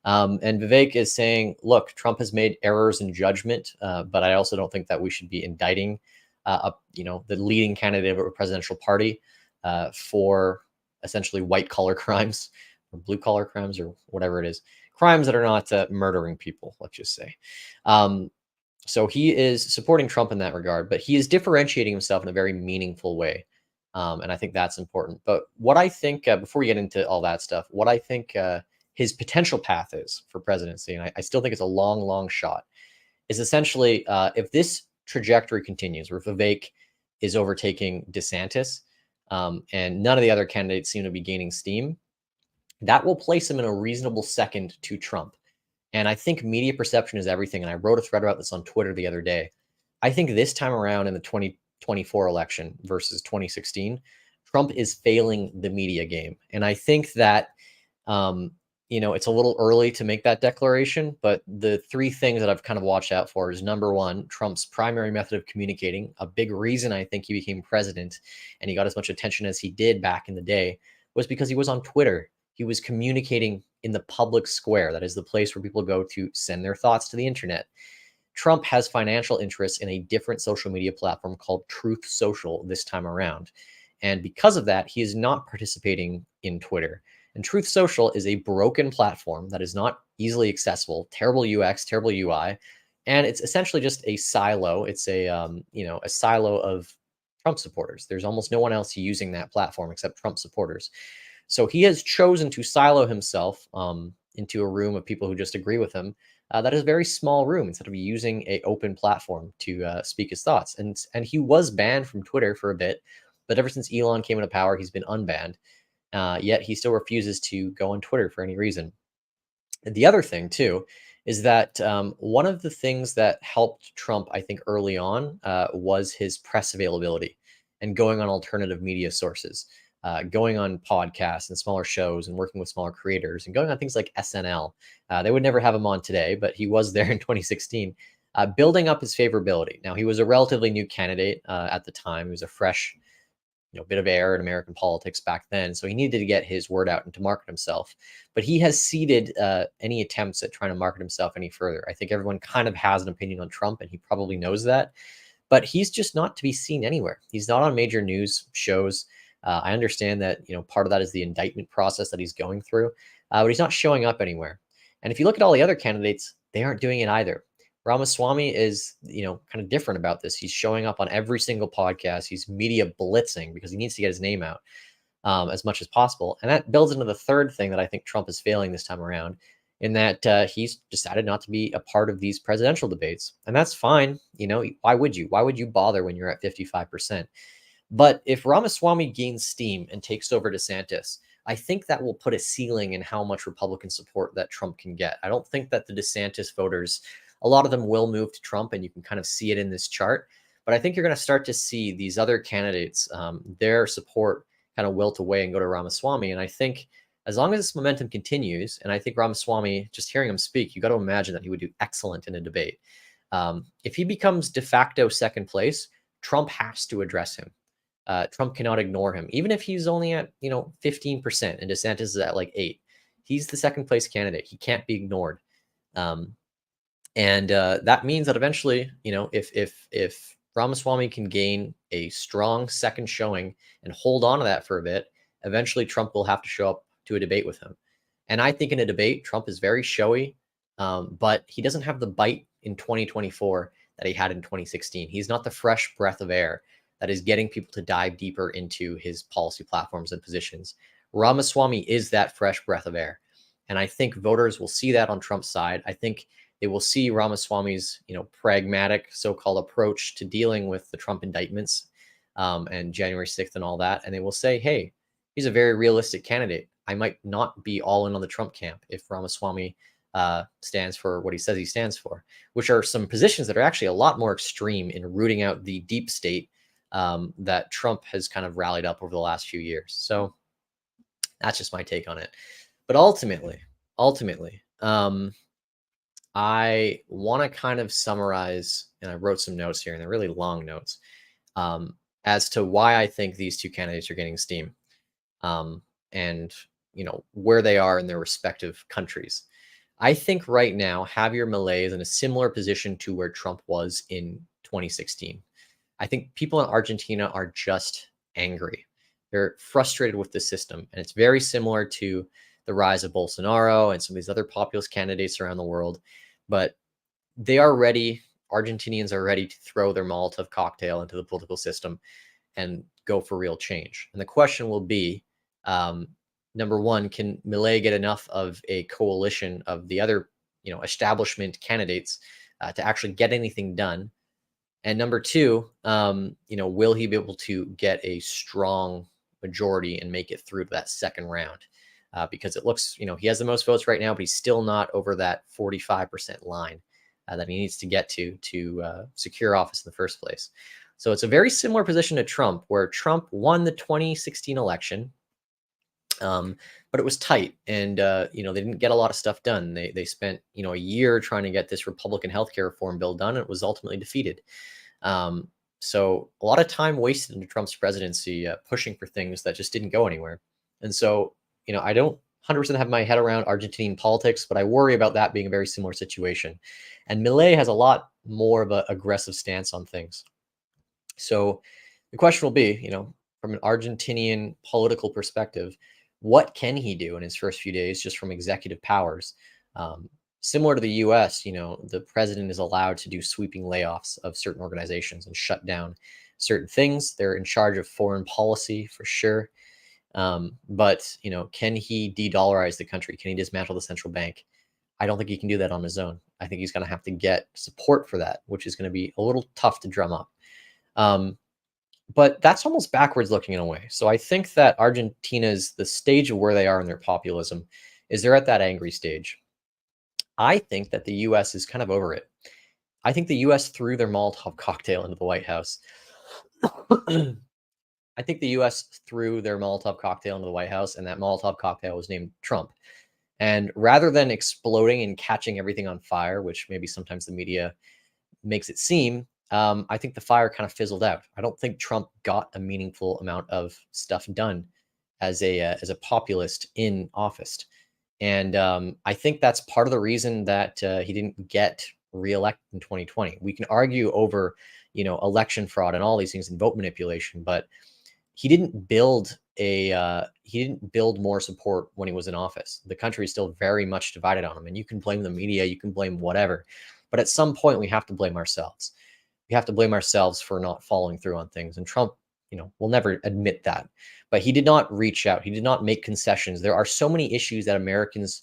And Vivek is saying, look, Trump has made errors in judgment, but I also don't think that we should be indicting the leading candidate of a presidential party for essentially white collar crimes or blue collar crimes or whatever it is, crimes that are not murdering people, let's just say. So he is supporting Trump in that regard, but he is differentiating himself in a very meaningful way. And I think that's important. But what I think, before we get into all that stuff, what I think his potential path is for presidency, and I still think it's a long, long shot, is essentially if this trajectory continues, where Vivek is overtaking DeSantis, and none of the other candidates seem to be gaining steam, that will place him in a reasonable second to Trump. And I think media perception is everything. And I wrote a thread about this on Twitter the other day. I think this time around in the 2024 election versus 2016, Trump is failing the media game. And I think that, it's a little early to make that declaration, but the three things that I've kind of watched out for is number one, Trump's primary method of communicating. A big reason I think he became president and he got as much attention as he did back in the day was because he was on Twitter. He was communicating in the public square. That is the place where people go to send their thoughts to the internet. Trump has financial interests in a different social media platform called Truth Social this time around. And because of that, he is not participating in Twitter. And Truth Social is a broken platform that is not easily accessible, terrible UX, terrible UI, and it's essentially just a silo. It's a silo of Trump supporters. There's almost no one else using that platform except Trump supporters. So he has chosen to silo himself into a room of people who just agree with him. That is a very small room instead of using an open platform to speak his thoughts. And he was banned from Twitter for a bit, but ever since Elon came into power, he's been unbanned. Yet he still refuses to go on Twitter for any reason. And the other thing, too, is that one of the things that helped Trump, I think, early on was his press availability and going on alternative media sources, going on podcasts and smaller shows and working with smaller creators and going on things like SNL. They would never have him on today, but he was there in 2016, building up his favorability. Now, he was a relatively new candidate at the time. He was a fresh bit of air in American politics back then. So he needed to get his word out and to market himself. But he has ceded any attempts at trying to market himself any further. I think everyone kind of has an opinion on Trump, and he probably knows that. But he's just not to be seen anywhere. He's not on major news shows. I understand that part of that is the indictment process that he's going through, but he's not showing up anywhere. And if you look at all the other candidates, they aren't doing it either. Ramaswamy is, kind of different about this. He's showing up on every single podcast. He's media blitzing because he needs to get his name out as much as possible. And that builds into the third thing that I think Trump is failing this time around, in that he's decided not to be a part of these presidential debates. And that's fine. Why would you? Why would you bother when you're at 55%? But if Ramaswamy gains steam and takes over DeSantis, I think that will put a ceiling in how much Republican support that Trump can get. I don't think that the DeSantis voters, a lot of them will move to Trump, and you can kind of see it in this chart. But I think you're going to start to see these other candidates, their support kind of wilt away and go to Ramaswamy. And I think as long as this momentum continues, and I think Ramaswamy, just hearing him speak, you got to imagine that he would do excellent in a debate. If he becomes de facto second place, Trump has to address him. Trump cannot ignore him, even if he's only at 15% and DeSantis is at like 8%. He's the second place candidate. He can't be ignored. And that means that eventually, if Ramaswamy can gain a strong second showing and hold on to that for a bit, eventually Trump will have to show up to a debate with him. And I think in a debate, Trump is very showy, but he doesn't have the bite in 2024 that he had in 2016. He's not the fresh breath of air that is getting people to dive deeper into his policy platforms and positions. Ramaswamy is that fresh breath of air. And I think voters will see that on Trump's side. I think they will see Ramaswamy's, pragmatic so-called approach to dealing with the Trump indictments and January 6th and all that. And they will say, hey, he's a very realistic candidate. I might not be all in on the Trump camp if Ramaswamy stands for what he says he stands for, which are some positions that are actually a lot more extreme in rooting out the deep state that Trump has kind of rallied up over the last few years. So That's just my take on it. But ultimately, I want to kind of summarize, and I wrote some notes here, and they're really long notes, as to why I think these two candidates are getting steam, and where they are in their respective countries. I think right now Javier Milei is in a similar position to where Trump was in 2016. I think people in Argentina are just angry. They're frustrated with the system, and it's very similar to the rise of Bolsonaro and some of these other populist candidates around the world. But they are ready. Argentinians are ready to throw their Molotov cocktail into the political system and go for real change. And the question will be, number one, can Milei get enough of a coalition of the other, establishment candidates to actually get anything done? And number two, will he be able to get a strong majority and make it through to that second round? Because it looks, he has the most votes right now, but he's still not over that 45% line that he needs to get to secure office in the first place. So it's a very similar position to Trump, where Trump won the 2016 election, but it was tight, and they didn't get a lot of stuff done. They spent a year trying to get this Republican healthcare reform bill done, and it was ultimately defeated. So a lot of time wasted into Trump's presidency pushing for things that just didn't go anywhere. And so I don't 100% have my head around Argentine politics, but I worry about that being a very similar situation. And Milei has a lot more of an aggressive stance on things. So the question will be, from an Argentinian political perspective, what can he do in his first few days just from executive powers? Similar to the US, the president is allowed to do sweeping layoffs of certain organizations and shut down certain things. They're in charge of foreign policy for sure. But can he de-dollarize the country? Can he dismantle the central bank? I don't think he can do that on his own. I think he's going to have to get support for that, which is going to be a little tough to drum up. But that's almost backwards looking in a way. So I think that Argentina's, the stage of where they are in their populism, is they're at that angry stage. I think that the US is kind of over it. I think the US threw their Molotov cocktail into the White House. I think the US threw their Molotov cocktail into the White House, and that Molotov cocktail was named Trump. And rather than exploding and catching everything on fire, which maybe sometimes the media makes it seem, I think the fire kind of fizzled out. I don't think Trump got a meaningful amount of stuff done as a populist in office. And I think that's part of the reason that he didn't get reelected in 2020. We can argue over, election fraud and all these things and vote manipulation, but he didn't build more support when he was in office. The country is still very much divided on him, and you can blame the media, you can blame whatever, but at some point we have to blame ourselves. We have to blame ourselves for not following through on things. And Trump, will never admit that. But he did not reach out. He did not make concessions. There are so many issues that Americans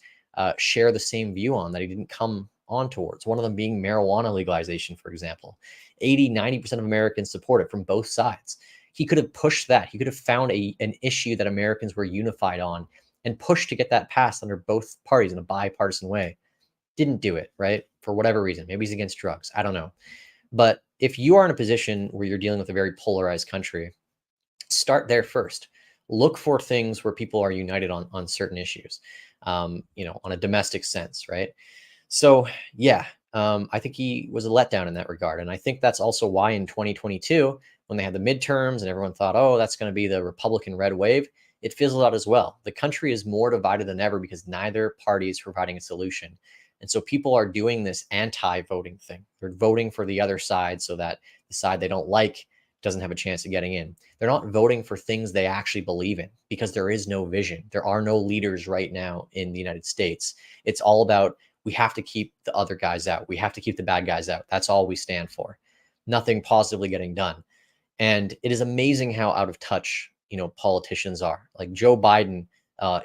share the same view on that he didn't come on towards. One of them being marijuana legalization, for example. 80-90% of Americans support it from both sides. He could have pushed that. He could have found an issue that Americans were unified on and pushed to get that passed under both parties in a bipartisan way. Didn't do it, right? For whatever reason. Maybe he's against drugs. I don't know. But if you are in a position where you're dealing with a very polarized country, start there first. Look for things where people are united on certain issues, on a domestic sense, right? So, yeah, I think he was a letdown in that regard. And I think that's also why in 2022, when they had the midterms and everyone thought, oh, that's going to be the Republican red wave, it fizzled out as well. The country is more divided than ever because neither party is providing a solution. And so people are doing this anti-voting thing. They're voting for the other side so that the side they don't like doesn't have a chance of getting in. They're not voting for things they actually believe in because there is no vision. There are no leaders right now in the United States. It's all about, we have to keep the other guys out. We have to keep the bad guys out. That's all we stand for. Nothing positively getting done. And it is amazing how out of touch, politicians are. Like Joe Biden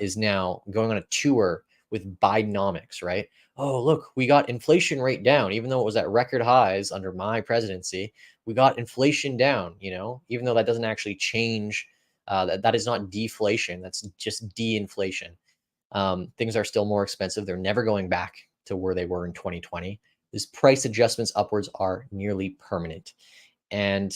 is now going on a tour with Bidenomics, right? Oh, look, we got inflation rate down, even though it was at record highs under my presidency. We got inflation down, even though that doesn't actually change. That is not deflation. That's just de-inflation. Things are still more expensive. They're never going back to where they were in 2020. These price adjustments upwards are nearly permanent. And,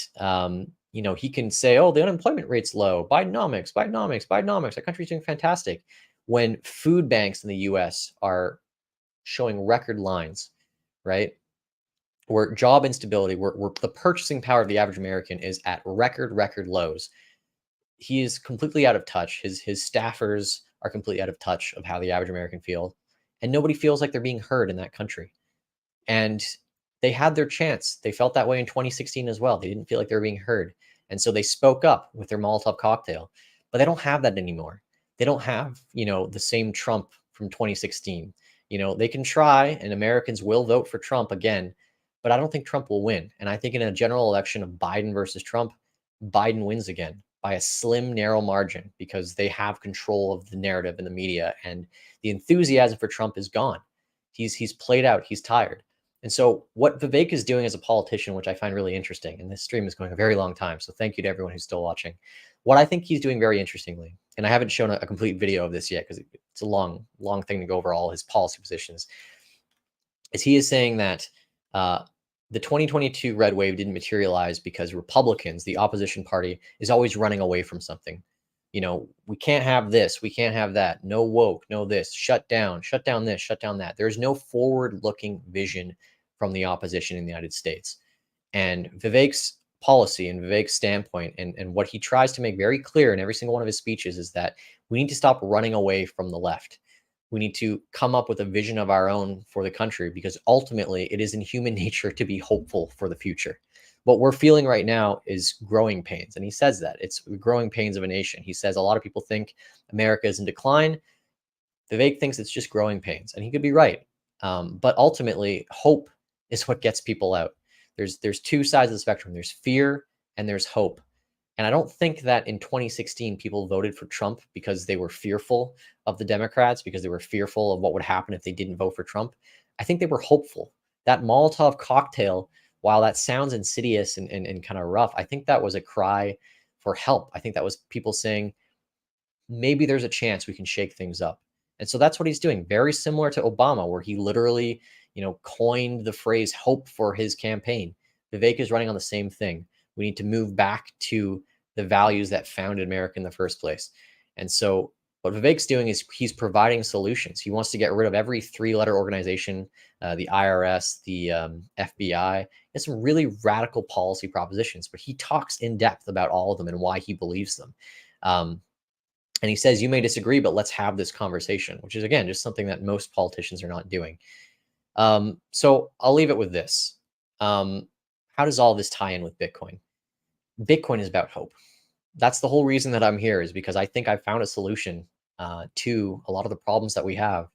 you know, he can say, oh, the unemployment rate's low. Bidenomics, Bidenomics, Bidenomics. Our country's doing fantastic. When food banks in the US are showing record lines, right? Where job instability, where the purchasing power of the average American is at record lows. He is completely out of touch. His staffers are completely out of touch of how the average American feels. And nobody feels like they're being heard in that country. And they had their chance. They felt that way in 2016 as well. They didn't feel like they were being heard. And so they spoke up with their Molotov cocktail. But they don't have that anymore. They don't have, you know, the same Trump from 2016. You know, they can try, and Americans will vote for Trump again, but I don't think Trump will win. And I think in a general election of Biden versus Trump, Biden wins again by a slim, narrow margin because they have control of the narrative in the media, and the enthusiasm for Trump is gone. He's played out. He's tired. And so what Vivek is doing as a politician, which I find really interesting, and this stream is going a very long time, so thank you to everyone who's still watching. What I think he's doing very interestingly, and I haven't shown a complete video of this yet because it's a long thing to go over all his policy positions, is he is saying that the 2022 red wave didn't materialize because Republicans, the opposition party, is always running away from something. You know, we can't have this, we can't have that, no woke, no this, shut down this, shut down that. There's no forward-looking vision from the opposition in the United States. And Vivek's policy and Vivek's standpoint and what he tries to make very clear in every single one of his speeches is that we need to stop running away from the left. We need to come up with a vision of our own for the country, because ultimately it is in human nature to be hopeful for the future. What we're feeling right now is growing pains. And he says that it's growing pains of a nation. He says a lot of people think America is in decline. Vivek thinks it's just growing pains, and he could be right. But ultimately, hope is what gets people out. There's two sides of the spectrum. There's fear and there's hope. And I don't think that in 2016 people voted for Trump because they were fearful of the Democrats, because they were fearful of what would happen if they didn't vote for Trump. I think they were hopeful. That Molotov cocktail, while that sounds insidious and kind of rough, I think that was a cry for help. I think that was people saying, maybe there's a chance we can shake things up. And so that's what he's doing. Very similar to Obama, where he literally, you know, coined the phrase hope for his campaign. Vivek is running on the same thing. We need to move back to the values that founded America in the first place. And so what Vivek's doing is he's providing solutions. He wants to get rid of every three-letter organization, the IRS, the FBI. He has some really radical policy propositions, but he talks in depth about all of them and why he believes them. And he says, you may disagree, but let's have this conversation, which is, again, just something that most politicians are not doing. So I'll leave it with this. How does all this tie in with Bitcoin? Bitcoin is about hope. That's the whole reason that I'm here, is because I think I found a solution to a lot of the problems that we have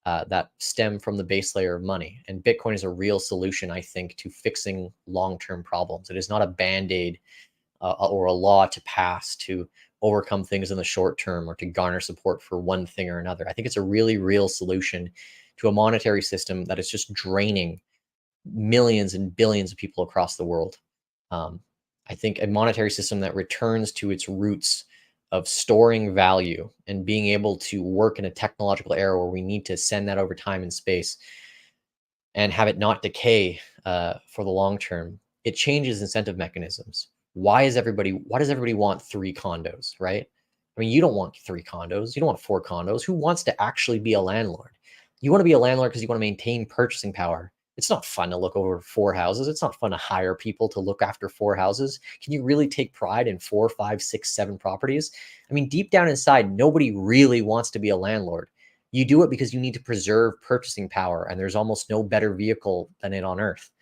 that stem from the base layer of money. And Bitcoin is a real solution, I think, to fixing long-term problems. It is not a Band-Aid or a law to pass to overcome things in the short term or to garner support for one thing or another. I think it's a really real solution to a monetary system that is just draining millions and billions of people across the world. I think a monetary system that returns to its roots of storing value and being able to work in a technological era where we need to send that over time and space and have it not decay for the long term. It changes incentive mechanisms. Why does everybody want 3 condos, right? I mean, you don't want 3 condos. You don't want 4 condos. Who wants to actually be a landlord? You want to be a landlord because you want to maintain purchasing power. It's not fun to look over 4 houses. It's not fun to hire people to look after 4 houses. Can you really take pride in 4, 5, 6, 7 properties? I mean, deep down inside, nobody really wants to be a landlord. You do it because you need to preserve purchasing power, and there's almost no better vehicle than it on earth,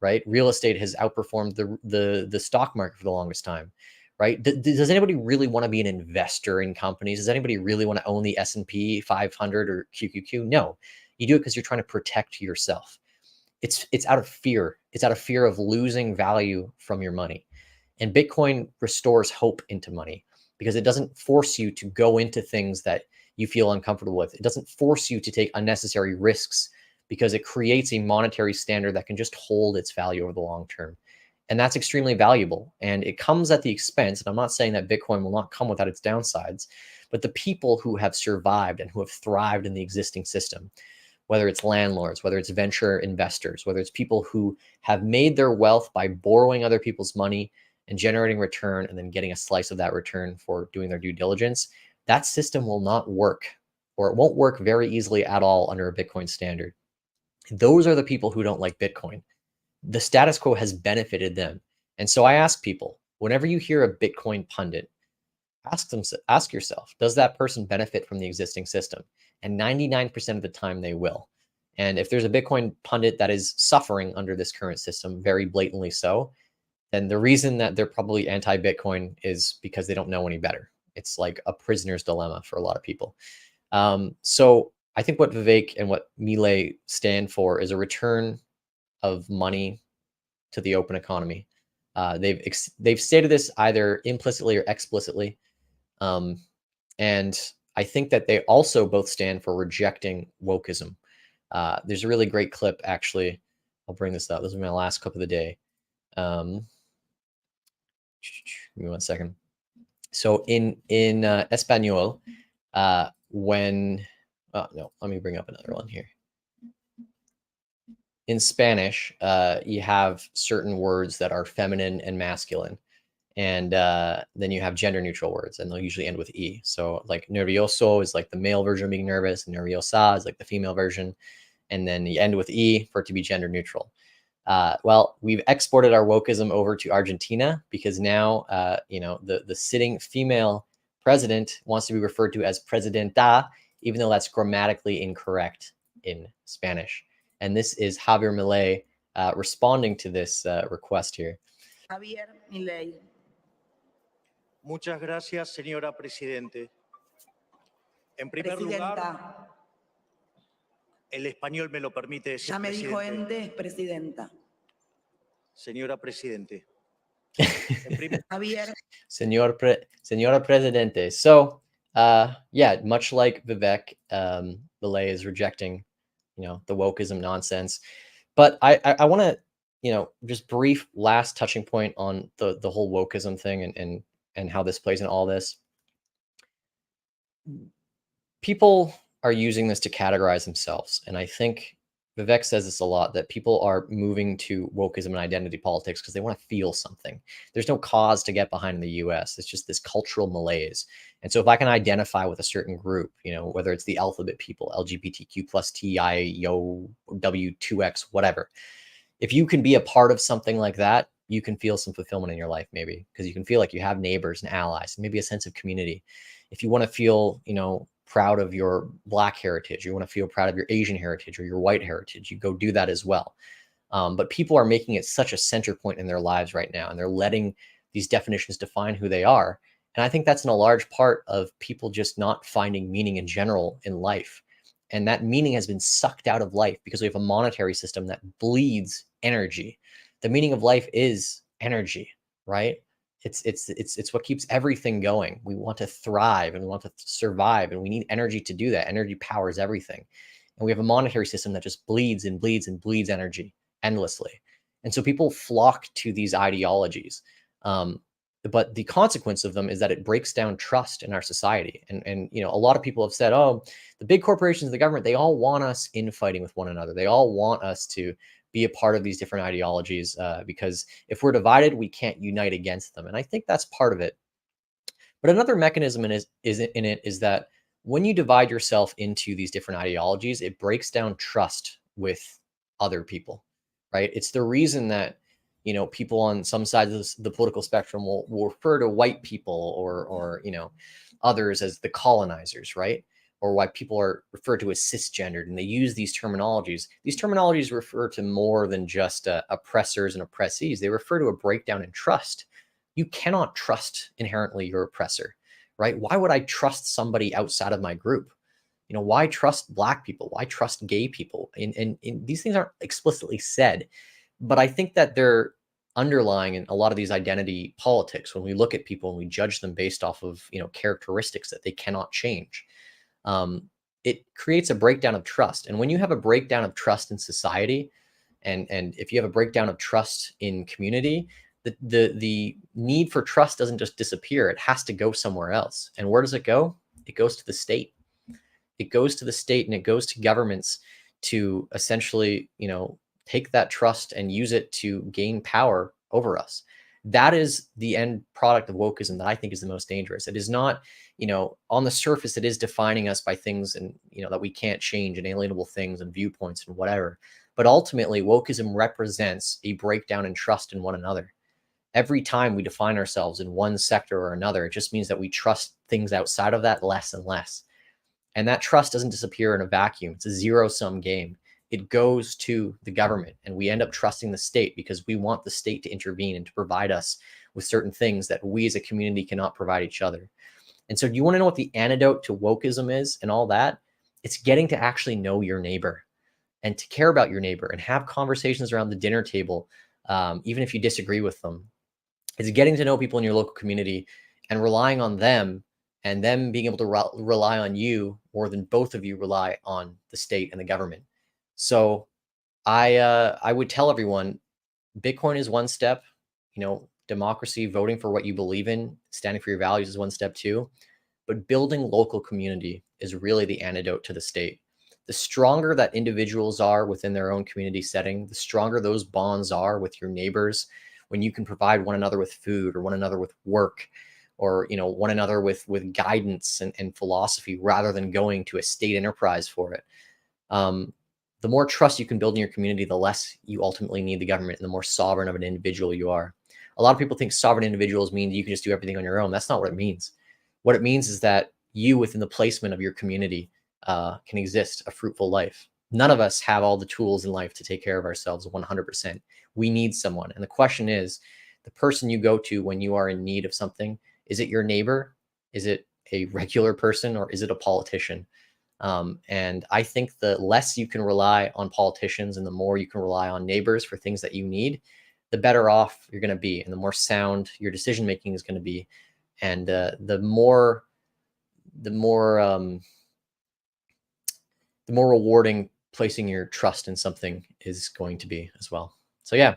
right? Real estate has outperformed the stock market for the longest time, right? Does anybody really want to be an investor in companies? Does anybody really want to own the S&P 500 or QQQ? No, you do it because you're trying to protect yourself. It's out of fear. It's out of fear of losing value from your money. And Bitcoin restores hope into money because it doesn't force you to go into things that you feel uncomfortable with. It doesn't force you to take unnecessary risks because it creates a monetary standard that can just hold its value over the long term. And that's extremely valuable. And it comes at the expense, and I'm not saying that Bitcoin will not come without its downsides, but the people who have survived and who have thrived in the existing system, whether it's landlords, whether it's venture investors, whether it's people who have made their wealth by borrowing other people's money and generating return and then getting a slice of that return for doing their due diligence, that system will not work, or it won't work very easily at all under a Bitcoin standard. Those are the people who don't like Bitcoin. The status quo has benefited them. And so I ask people, whenever you hear a Bitcoin pundit, ask yourself, does that person benefit from the existing system? And 99% of the time they will. And if there's a Bitcoin pundit that is suffering under this current system, very blatantly so, then the reason that they're probably anti-Bitcoin is because they don't know any better. It's like a prisoner's dilemma for a lot of people. So I think what Vivek and what Milei stand for is a return of money to the open economy. They've stated this either implicitly or explicitly. And I think that they also both stand for rejecting wokeism. There's a really great clip, actually. I'll bring this up. This is my last clip of the day. Give me 1 second. So in Espanol, when no, let me bring up another one here. In Spanish, you have certain words that are feminine and masculine, and then you have gender neutral words, and they'll usually end with e. So like nervioso is like the male version of being nervous, and nerviosa is like the female version, and then you end with e for it to be gender neutral. Well, we've exported our wokeism over to Argentina because now, the sitting female president wants to be referred to as presidenta, even though that's grammatically incorrect in Spanish. And this is Javier Milei responding to this request here. Javier Milei. Muchas gracias, señora Presidente. En primer lugar, Presidenta, el español me lo permite decir. ya me dijo Presidente. Ende, presidenta. Señora Presidente. Javier. Señora Presidente. So, yeah, much like Vivek, Milei is rejecting, the wokeism nonsense. But I want to, just brief last touching point on the whole wokeism thing and how this plays in all this. People are using this to categorize themselves. And I think Vivek says this a lot, that people are moving to wokeism and identity politics because they want to feel something. There's no cause to get behind in the US. It's just this cultural malaise. And so if I can identify with a certain group, whether it's the alphabet people, LGBTQ plus TIO, W2X, whatever, if you can be a part of something like that, you can feel some fulfillment in your life, maybe, because you can feel like you have neighbors and allies, and maybe a sense of community. If you want to feel, proud of your Black heritage, you want to feel proud of your Asian heritage or your white heritage, you go do that as well. But people are making it such a center point in their lives right now, and they're letting these definitions define who they are. And I think that's in a large part of people just not finding meaning in general in life. And that meaning has been sucked out of life because we have a monetary system that bleeds energy. The meaning of life is energy, right? It's what keeps everything going. We want to thrive and we want to survive, and we need energy to do that. Energy powers everything. And we have a monetary system that just bleeds and bleeds and bleeds energy endlessly. And so people flock to these ideologies. But the consequence of them is that it breaks down trust in our society. And a lot of people have said, oh, the big corporations, the government, they all want us infighting with one another. They all want us to be a part of these different ideologies because if we're divided, we can't unite against them. And I think that's part of it. But another mechanism in it is that when you divide yourself into these different ideologies, it breaks down trust with other people, right? It's the reason that people on some sides of the political spectrum will refer to white people or others as the colonizers, right? Or why people are referred to as cisgendered, and they use these terminologies. These terminologies refer to more than just oppressors and oppressees. They refer to a breakdown in trust. You cannot trust inherently your oppressor, right? Why would I trust somebody outside of my group? Why trust Black people? Why trust gay people? And these things aren't explicitly said, but I think that they're underlying in a lot of these identity politics when we look at people and we judge them based off of characteristics that they cannot change. It creates a breakdown of trust. And when you have a breakdown of trust in society, and if you have a breakdown of trust in community, the need for trust doesn't just disappear. It has to go somewhere else. And where does it go? It goes to the state. It goes to the state, and it goes to governments to essentially, take that trust and use it to gain power over us. That is the end product of wokeism that I think is the most dangerous. It is not, on the surface, it is defining us by things and, that we can't change, and alienable things and viewpoints and whatever. But ultimately, wokeism represents a breakdown in trust in one another. Every time we define ourselves in one sector or another, it just means that we trust things outside of that less and less. And that trust doesn't disappear in a vacuum. It's a zero-sum game. It goes to the government, and we end up trusting the state because we want the state to intervene and to provide us with certain things that we as a community cannot provide each other. And so do you want to know what the antidote to wokeism is and all that? It's getting to actually know your neighbor and to care about your neighbor and have conversations around the dinner table, even if you disagree with them. It's getting to know people in your local community and relying on them, and them being able to rely on you more than both of you rely on the state and the government. So I would tell everyone, Bitcoin is one step, democracy, voting for what you believe in, standing for your values is one step too. But building local community is really the antidote to the state. The stronger that individuals are within their own community setting, the stronger those bonds are with your neighbors, when you can provide one another with food, or one another with work, or one another with guidance and philosophy, rather than going to a state enterprise for it. The more trust you can build in your community, the less you ultimately need the government, and the more sovereign of an individual you are. A lot of people think sovereign individuals mean you can just do everything on your own. That's not what it means. What it means is that you, within the placement of your community, can exist a fruitful life. None of us have all the tools in life to take care of ourselves 100%. We need someone. And the question is, the person you go to when you are in need of something, is it your neighbor? Is it a regular person, or is it a politician? And I think the less you can rely on politicians and the more you can rely on neighbors for things that you need, the better off you're going to be, and the more sound your decision making is going to be, and the more rewarding placing your trust in something is going to be as well. So yeah,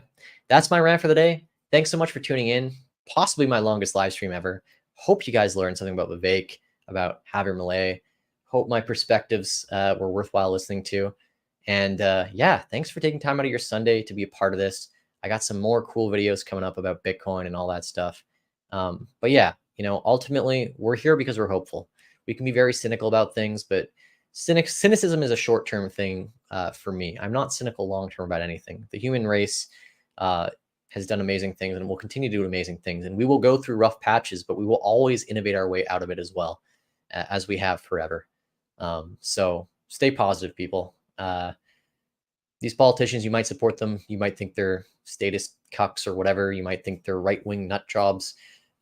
that's my rant for the day. Thanks so much for tuning in. Possibly my longest live stream ever. Hope you guys learned something about Vivek, about Javier Milei. Hope my perspectives were worthwhile listening to. And yeah, thanks for taking time out of your Sunday to be a part of this. I got some more cool videos coming up about Bitcoin and all that stuff. But yeah, ultimately, we're here because we're hopeful. We can be very cynical about things, but cynicism is a short-term thing for me. I'm not cynical long-term about anything. The human race has done amazing things and will continue to do amazing things. And we will go through rough patches, but we will always innovate our way out of it as well, as we have forever. So stay positive, people. These politicians, you might support them. You might think they're statist cucks or whatever. You might think they're right-wing nut jobs.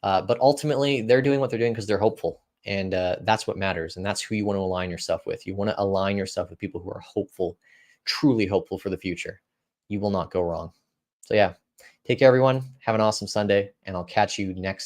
But ultimately, they're doing what they're doing because they're hopeful. And that's what matters. And that's who you want to align yourself with. You want to align yourself with people who are hopeful, truly hopeful for the future. You will not go wrong. So yeah, take care, everyone. Have an awesome Sunday, and I'll catch you next